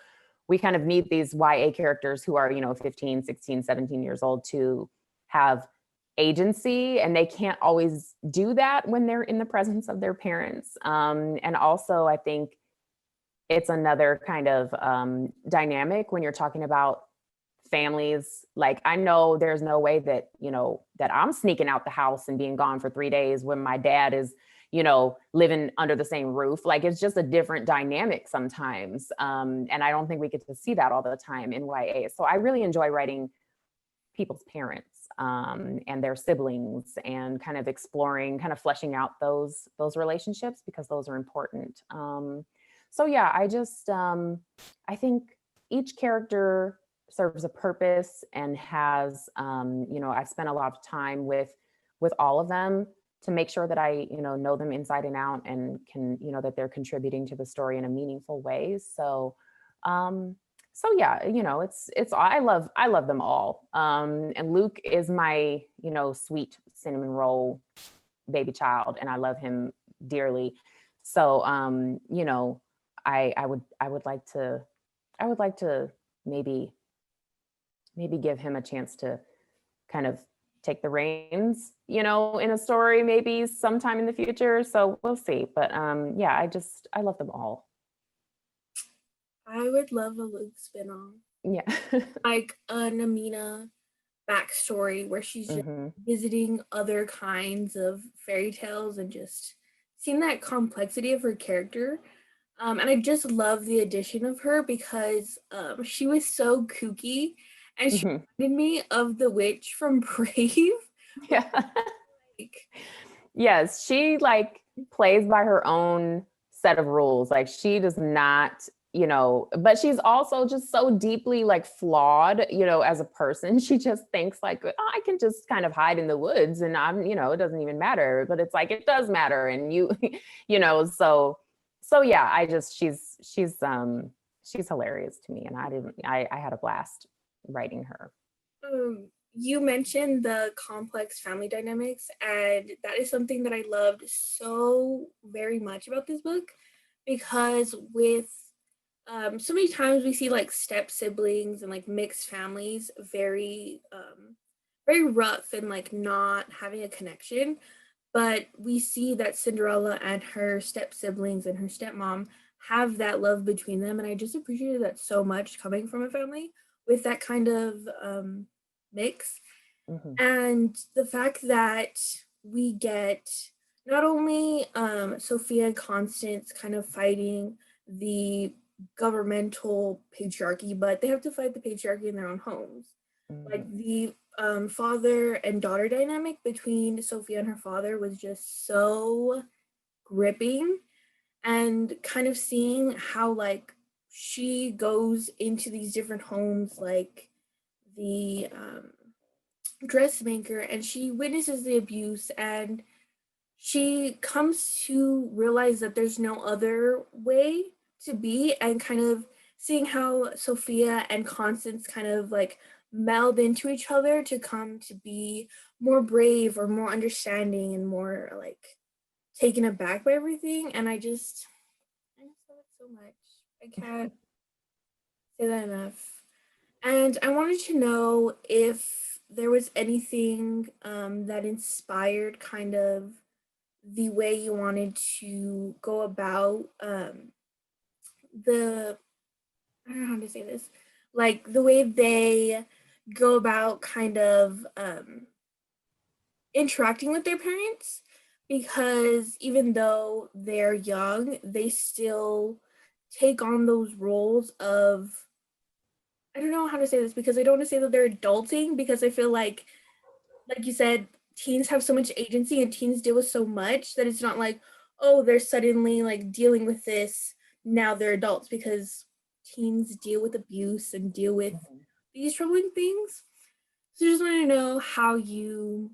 we kind of need these YA characters who are, 15, 16, 17 years old to have agency, and they can't always do that when they're in the presence of their parents. And also, I think it's another kind of dynamic when you're talking about families. Like, I know there's no way that, that I'm sneaking out the house and being gone for 3 days when my dad is, living under the same roof. Like, it's just a different dynamic sometimes. And I don't think we get to see that all the time in YA. So I really enjoy writing people's parents and their siblings, and kind of exploring, kind of fleshing out those relationships, because those are important. So yeah, I think each character serves a purpose and has, I've spent a lot of time with all of them to make sure that I, know them inside and out, and can, that they're contributing to the story in a meaningful way. So yeah, I love them all. And Luke is my, sweet cinnamon roll baby child, and I love him dearly. So I would like to, maybe give him a chance to kind of take the reins, in a story, maybe sometime in the future. So we'll see. But yeah, I love them all. I would love a Luke spinoff, Yeah. like a Namina backstory where she's just Hmm. visiting other kinds of fairy tales and just seeing that complexity of her character. And I just love the addition of her because she was so kooky, and she Hmm. reminded me of the witch from Brave. Yeah. Like, Yes, she like plays by her own set of rules. Like, she does not, but she's also just so deeply like flawed, as a person. She just thinks like, oh, I can just kind of hide in the woods and I'm, it doesn't even matter. But it's like, it does matter. And so yeah, she's hilarious to me. And I had a blast writing her. you mentioned the complex family dynamics, and that is something that I loved so very much about this book, because with so many times we see like step siblings and like mixed families very rough and like not having a connection, but we see that Cinderella and her step siblings and her stepmom have that love between them, and I just appreciated that so much coming from a family with that kind of mix. Hmm. And the fact that we get not only Sophia and Constance kind of fighting the governmental patriarchy, but they have to fight the patriarchy in their own homes. Like Hmm. the father and daughter dynamic between Sophia and her father was just so gripping, and kind of seeing how like she goes into these different homes, like the dressmaker, and she witnesses the abuse, and she comes to realize that there's no other way to be, and kind of seeing how Sophia and Constance kind of like meld into each other to come to be more brave or more understanding and more like taken aback by everything. And I just love it so much. I can't say that enough. And I wanted to know if there was anything that inspired kind of the way you wanted to go about the, I don't know how to say this, like the way they go about kind of interacting with their parents, because even though they're young, they still take on those roles of, I don't know how to say this, because I don't want to say that they're adulting, because I feel like you said, teens have so much agency and teens deal with so much that it's not like, oh, they're suddenly like dealing with this, now they're adults, because teens deal with abuse and deal with Hmm. these troubling things. So I just want to know how you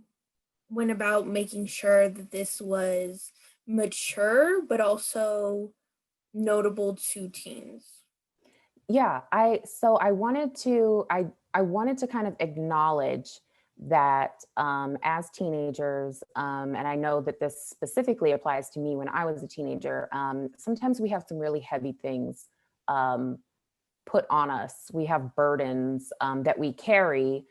went about making sure that this was mature but also notable to teens? Yeah, I wanted to I wanted to kind of acknowledge that as teenagers, and I know that this specifically applies to me when I was a teenager. Sometimes we have some really heavy things um, put on us. We have burdens that we carry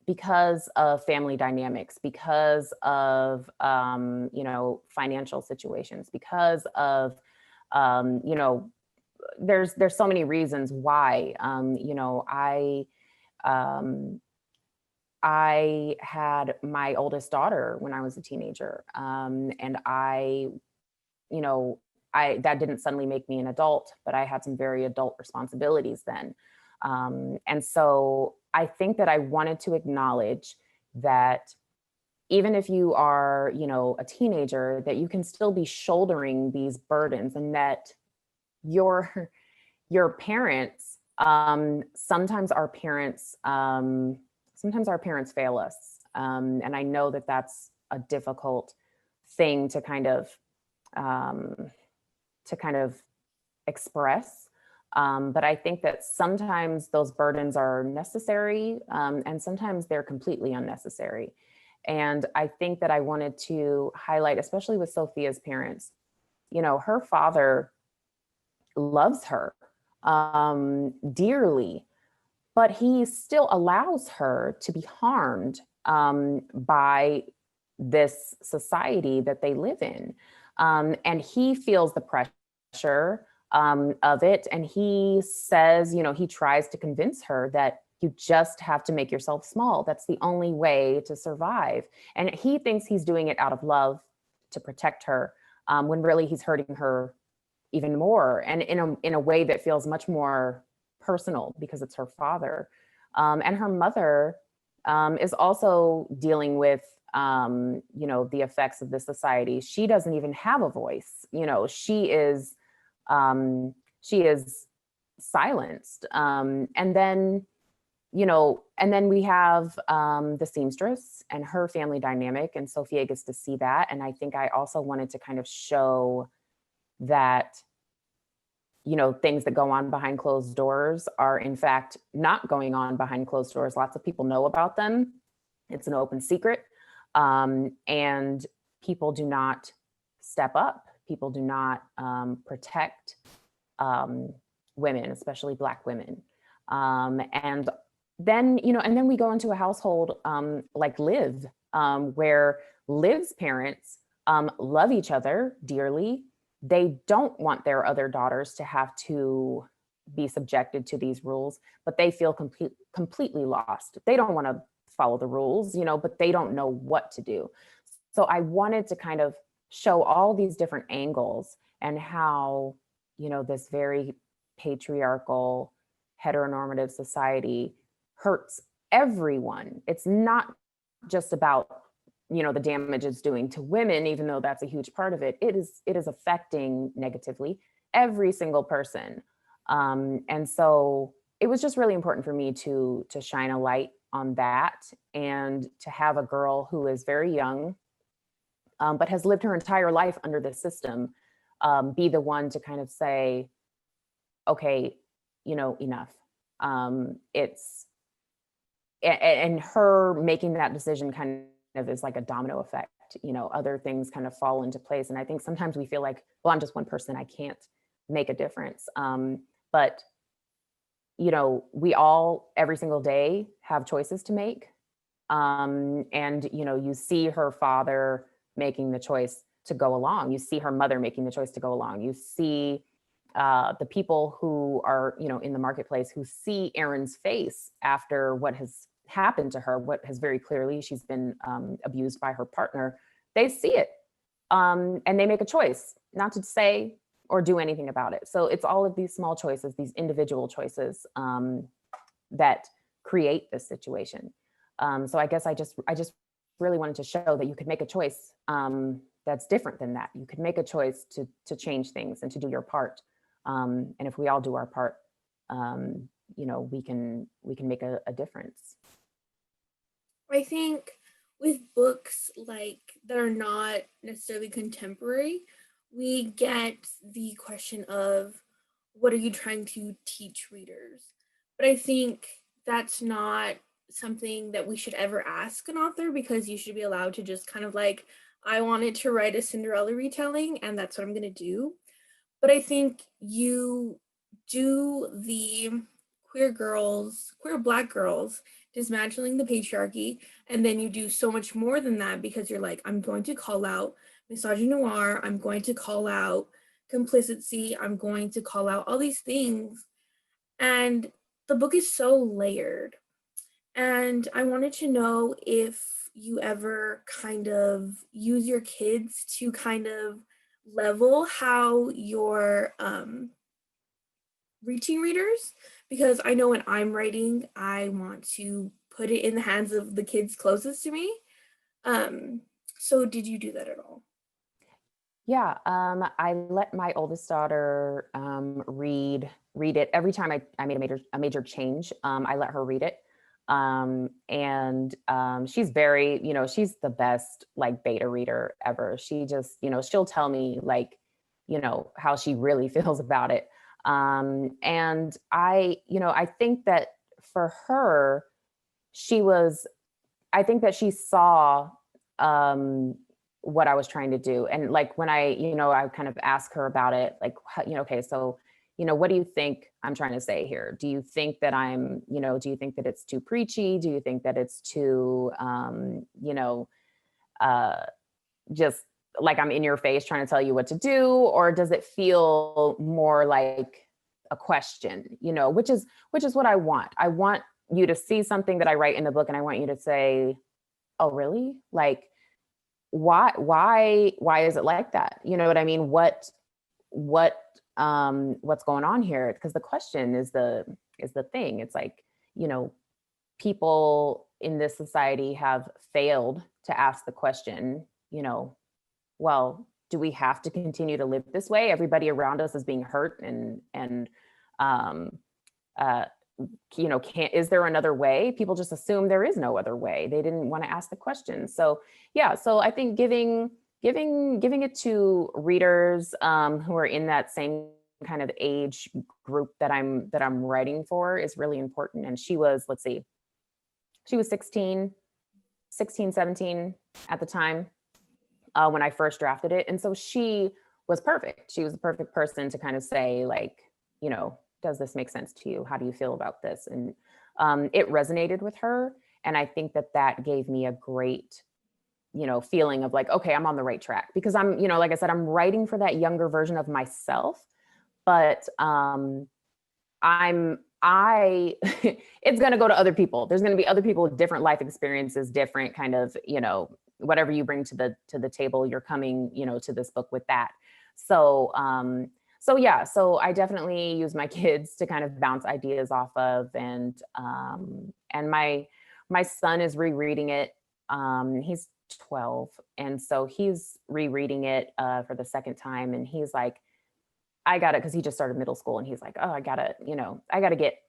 because of family dynamics, because of financial situations, because of you know there's so many reasons why. Um, I had my oldest daughter when I was a teenager, and you know, I that didn't suddenly make me an adult, but I had some very adult responsibilities then. And so I think that I wanted to acknowledge that even if you are, a teenager, that you can still be shouldering these burdens, and that your your parents sometimes our parents fail us, and I know that that's a difficult thing um, to kind of express. But I think that sometimes those burdens are necessary, and sometimes they're completely unnecessary. And I think that I wanted to highlight, especially with Sophia's parents, her father loves her dearly, but he still allows her to be harmed by this society that they live in. And he feels the pressure of it. And he says, he tries to convince her that you just have to make yourself small. That's the only way to survive. And he thinks he's doing it out of love to protect her, when really he's hurting her even more, and in a way that feels much more personal because it's her father. And her mother is also dealing with the effects of this society. She doesn't even have a voice. She is silenced. And then we have the seamstress and her family dynamic, and Sophia gets to see that. And I think I also wanted to kind of show that things that go on behind closed doors are in fact not going on behind closed doors. Lots of people know about them. It's an open secret. And people do not step up. People do not protect um, women, especially Black women. And then we go into a household like Liv, where Liv's parents love each other dearly. They don't want their other daughters to have to be subjected to these rules, but they feel completely lost. They don't want to follow the rules, but they don't know what to do. So I wanted to kind of show all these different angles, and how, this very patriarchal, heteronormative society hurts everyone. It's not just about the damage it's doing to women, even though that's a huge part of it. It is affecting negatively every single person. And so it was just really important for me to shine a light on that, and to have a girl who is very young, but has lived her entire life under this system, be the one to kind of say, okay, enough. It's and her making that decision kind of is like a domino effect. Other things kind of fall into place. And I think sometimes we feel like, well, I'm just one person, I can't make a difference. But we all every single day have choices to make. And you see her father making the choice to go along. You see her mother making the choice to go along. You see the people who are in the marketplace, who see Erin's face after what has happened to her, what has very clearly, she's been abused by her partner. They see it, and they make a choice not to say or do anything about it. So it's all of these small choices, these individual choices, that create this situation. So I guess I just really wanted to show that you could make a choice that's different than that. You could make a choice to change things and to do your part. And if we all do our part, we can make a difference. I think with books like that are not necessarily contemporary, we get the question of what are you trying to teach readers? But I think that's not something that we should ever ask an author, because you should be allowed to just kind of like, I wanted to write a Cinderella retelling and that's what I'm going to do. But I think you do the queer black girls dismantling the patriarchy, and then you do so much more than that, because you're like, I'm going to call out misogynoir, I'm going to call out complicity, I'm going to call out all these things. And the book is so layered. And I wanted to know if you ever kind of use your kids to kind of level how you're reaching readers, because I know when I'm writing, I want to put it in the hands of the kids closest to me. Um, so did you do that at all? Yeah, I let my oldest daughter read it every time I made a major change. I let her read it, and she's very, she's the best like beta reader ever. She just, she'll tell me like, how she really feels about it. And I think that for her, she was I think that she saw um, what I was trying to do. And like when I kind of ask her about it, like, okay, so, what do you think I'm trying to say here? Do you think that do you think that it's too preachy? Do you think that it's too, uh, just like I'm in your face trying to tell you what to do? Or does it feel more like a question, which is what I want. I want you to see something that I write in the book and I want you to say, oh really, like why is it like that, you know what I mean, what what's going on here, because the question is the thing. It's like, you know people in this society have failed to ask the question, well, do we have to continue to live this way? Everybody around us is being hurt, and um uh can't is there another way? People just assume there is no other way. They didn't want to ask the question. So yeah, so I think giving it to readers who are in that same kind of age group that I'm writing for is really important. And she was, let's see, she was 16, 17 at the time when I first drafted it. And so she was perfect. She was the perfect person to kind of say, like, does this make sense to you? How do you feel about this? And it resonated with her. And I think that gave me a great, feeling of like, okay, I'm on the right track, because like I said, I'm writing for that younger version of myself. But it's going to go to other people. There's going to be other people with different life experiences, different kind of, whatever you bring to the table, you're coming, to this book with that. So, yeah, so I definitely use my kids to kind of bounce ideas off of. And my son is rereading it. He's 12. And so he's rereading it for the second time. And he's like, I got it, because he just started middle school, and he's like, oh, I gotta get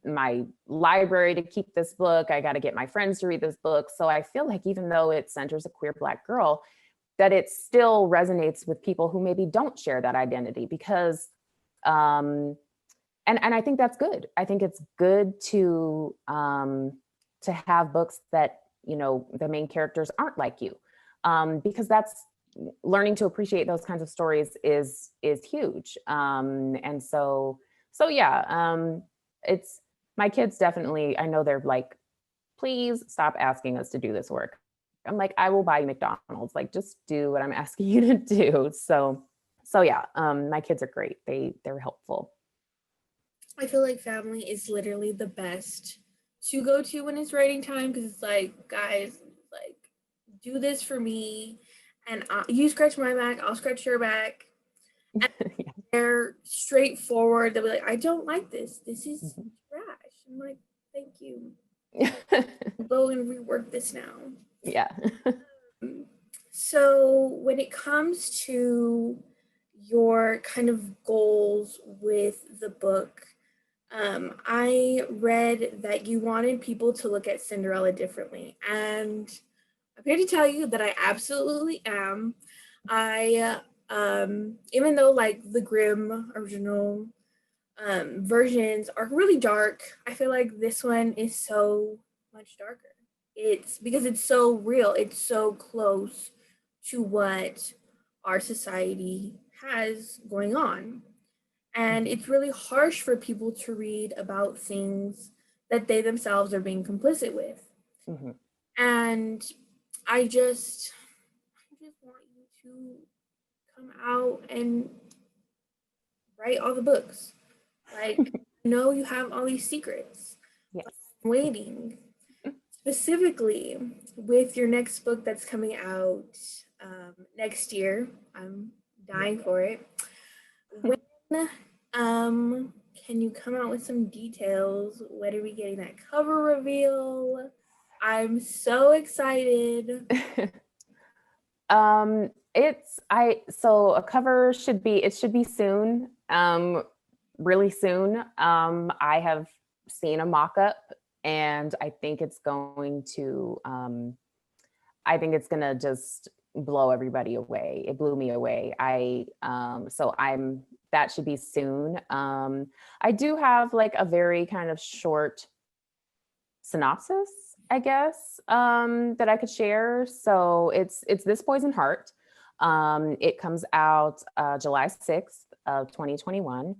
my library to keep this book. I gotta get my friends to read this book. So I feel like even though it centers a queer Black girl, that it still resonates with people who maybe don't share that identity, because um and I think that's good. I think it's good to have books that, the main characters aren't like you. Because that's learning to appreciate those kinds of stories is huge. And so yeah, it's my kids definitely, I know they're like, please stop asking us to do this work. I'm like, I will buy you McDonald's, like just do what I'm asking you to do. So yeah, my kids are great. They're helpful. I feel like family is literally the best to go to when it's writing time, because it's like, guys, like, do this for me, and you scratch my back, I'll scratch your back. And Yeah. they're straightforward. They'll be like, I don't like this. This is Mhm. trash. I'm like, thank you. I'll go and rework this now. Yeah. So when it comes to your kind of goals with the book, I read that you wanted people to look at Cinderella differently. And I'm here to tell you that I absolutely am. I even though like the Grimm original versions are really dark, I feel like this one is so much darker. It's because it's so real, it's so close to what our society has going on. And Mhm. it's really harsh for people to read about things that they themselves are being complicit with. Mhm. And I just want you to come out and write all the books. Like, I know you have all these secrets, but Yes. I'm waiting. Specifically, with your next book that's coming out next year, I'm Yeah. dying for it. When um, can you come out with some details? When are we getting that cover reveal? I'm so excited. It's I so a cover should be it should be soon. Really soon. I have seen a mock-up and I think it's gonna just blow everybody away. It blew me away. So I'm that should be soon. I do have like a very kind of short synopsis, I guess, that I could share. So it's This Poison Heart. It comes out July 6th of 2021.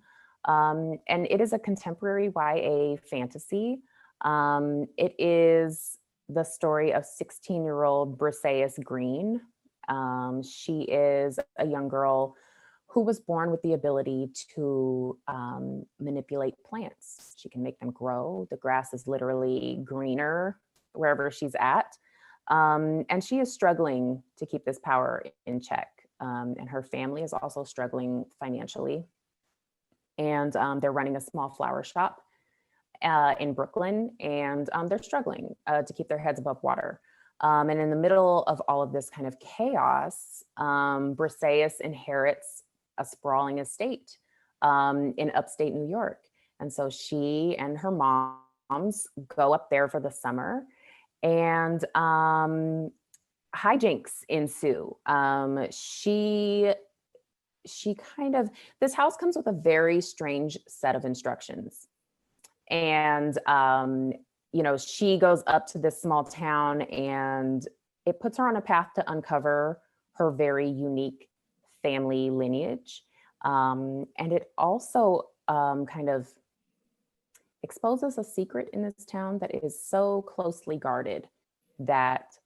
And it is a contemporary YA fantasy. It is the story of 16-year-old Briseis Green. She is a young girl who was born with the ability to manipulate plants. She can make them grow. The grass is literally greener wherever she's at. And she is struggling to keep this power in check. And her family is also struggling financially. And they're running a small flower shop in Brooklyn, and they're struggling to keep their heads above water. And in the middle of all of this kind of chaos, Briseis inherits a sprawling estate in upstate New York. And so she and her moms go up there for the summer, and hijinks ensue. She kind of This house comes with a very strange set of instructions, and she goes up to this small town, and it puts her on a path to uncover her very unique family lineage. And it also kind of exposes a secret in this town that is so closely guarded that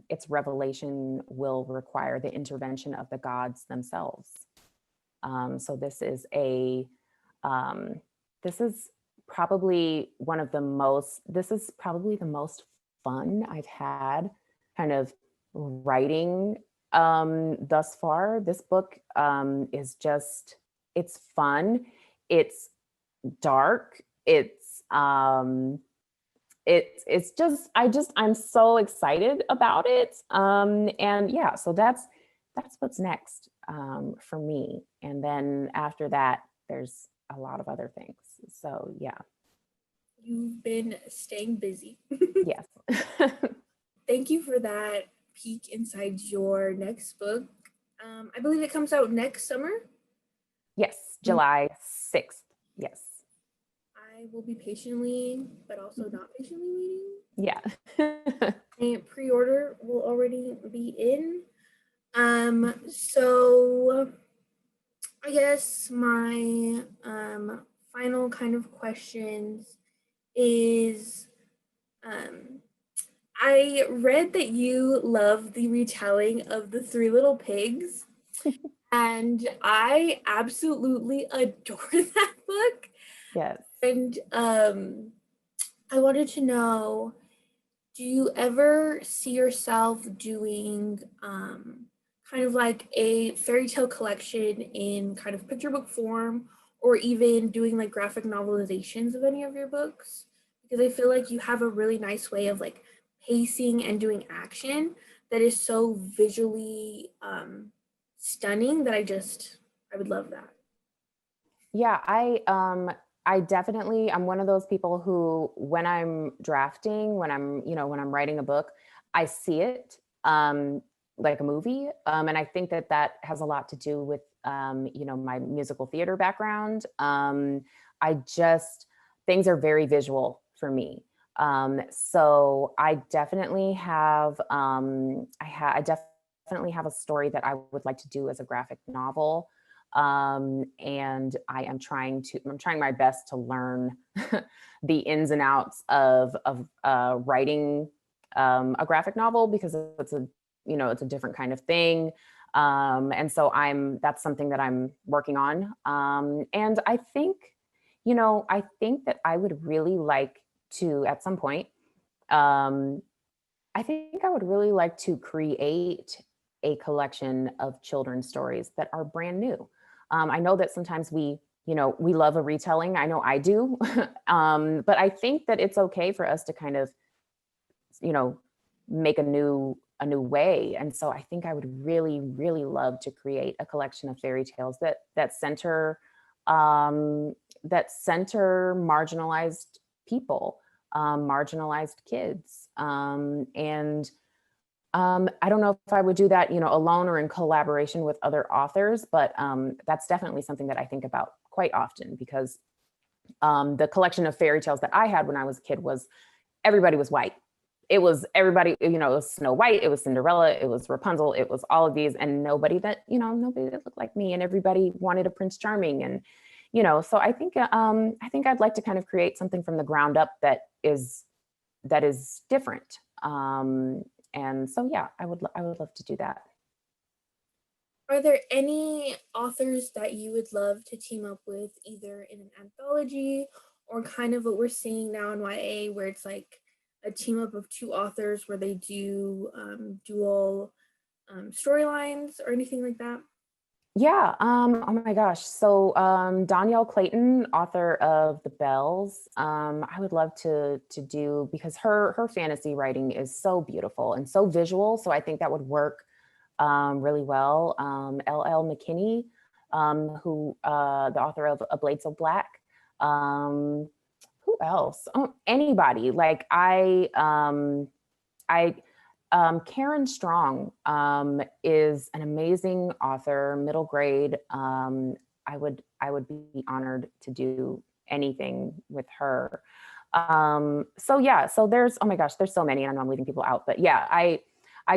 its revelation will require the intervention of the gods themselves. So um, this is this is probably the most fun I've had kind of writing thus far. This book it's fun, it's dark, it's just I'm so excited about it. And yeah, so that's what's next for me. And then after that, there's a lot of other things. So yeah. You've been staying busy. Yes. Thank you for that peek inside your next book. I believe it comes out next summer. Yes, July 6th. Yes. I will be patiently, but also not patiently waiting. Yeah. A pre-order will already be in. So I guess my final kind of questions is I read that you love the retelling of the Three Little Pigs, and I absolutely adore that book. Yes. And I wanted to know, do you ever see yourself doing kind of like a fairy tale collection in kind of picture book form, or even doing like graphic novelizations of any of your books? Because I feel like you have a really nice way of like pacing and doing action that is so visually stunning that I would love that. Yeah, I definitely I'm one of those people who when I'm drafting, when I'm writing a book, I see it like a movie. And I think that that has a lot to do with, my musical theater background. I just, things are very visual for me. So I definitely have, I definitely have a story that I would like to do as a graphic novel. And I'm trying my best to learn the ins and outs of writing a graphic novel, because it's a different kind of thing. And so that's something that I'm working on. And I think that I would really like to, at some point, um, I think I would really like to create a collection of children's stories that are brand new. I know that sometimes we love a retelling. I know I do. But I think that it's okay for us to kind of, you know, make a new way. And so I think I would really, really love to create a collection of fairy tales um, that center marginalized people, marginalized kids. And I don't know if I would do that, alone or in collaboration with other authors, but that's definitely something that I think about quite often, because the collection of fairy tales that I had when I was a kid was everybody was white. It was everybody, it was Snow White, it was Cinderella, it was Rapunzel, it was all of these, and nobody that looked like me, and everybody wanted a Prince Charming, and so I think I'd like to kind of create something from the ground up that is different. And so yeah, I would love to do that. Are there any authors that you would love to team up with, either in an anthology or kind of what we're seeing now in YA, where it's like a team up of two authors where they do dual storylines or anything like that? Yeah. Oh my gosh. So Danielle Clayton, author of The Bells, I would love to do, because her fantasy writing is so beautiful and so visual. So I think that would work really well. L.L. McKinney, the author of A Blade So Black. Um, who else? Oh, anybody. Like I Karen Strong is an amazing author, middle grade. I would be honored to do anything with her. So yeah, so there's, oh my gosh, there's so many, and I know I'm leaving people out, but yeah, I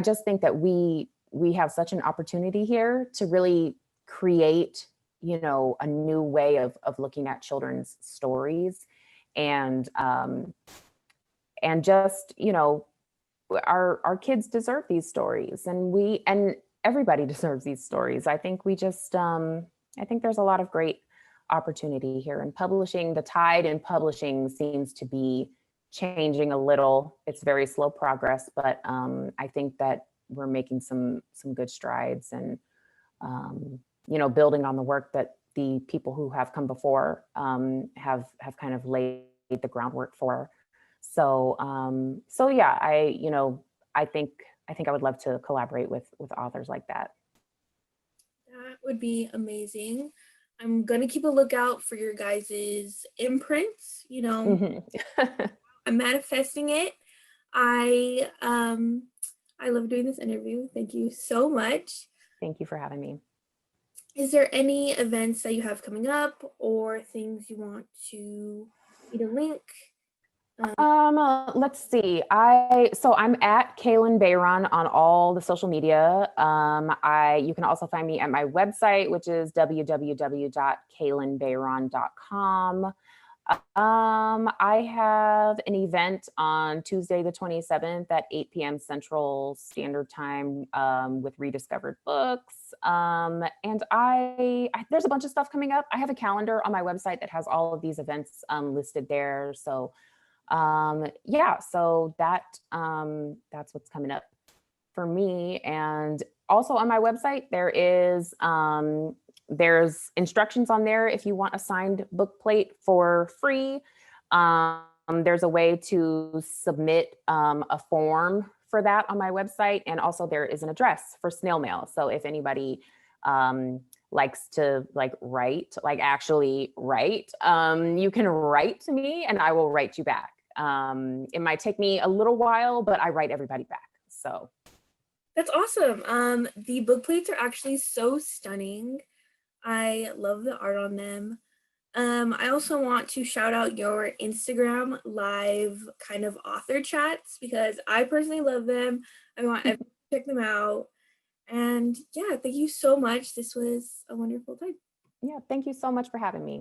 just think that we have such an opportunity here to really create, a new way of looking at children's stories, and just, our kids deserve these stories, and everybody deserves these stories. I think there's a lot of great opportunity here in publishing. The tide in publishing seems to be changing a little. It's very slow progress, but I think that we're making some good strides, and building on the work that the people who have come before have kind of laid the groundwork for. So yeah, I think I would love to collaborate with authors like that. That would be amazing. I'm gonna keep a lookout for your guys's imprints. Mhm. I'm manifesting it. I I love doing this interview. Thank you so much. Thank you for having me. Is there any events that you have coming up or things you want me to link? Let's see. I'm at Kalynn Bayron on all the social media. You can also find me at my website, which is www.kalynnbayron.com. I have an event on Tuesday, the 27th at 8 p.m. Central Standard Time, with Rediscovered Books. And there's a bunch of stuff coming up. I have a calendar on my website that has all of these events listed there. So yeah, so that's what's coming up for me. And also on my website, there's instructions on there if you want a signed book plate for free. There's a way to submit a form for that on my website, and also there is an address for snail mail. So if anybody likes to actually write, you can write to me and I will write you back. It might take me a little while, but I write everybody back. So That's awesome. The book plates are actually so stunning. I love the art on them. I also want to shout out your Instagram live kind of author chats because I personally love them. I want everyone to check them out. And yeah, thank you so much. This was a wonderful time. Yeah, thank you so much for having me.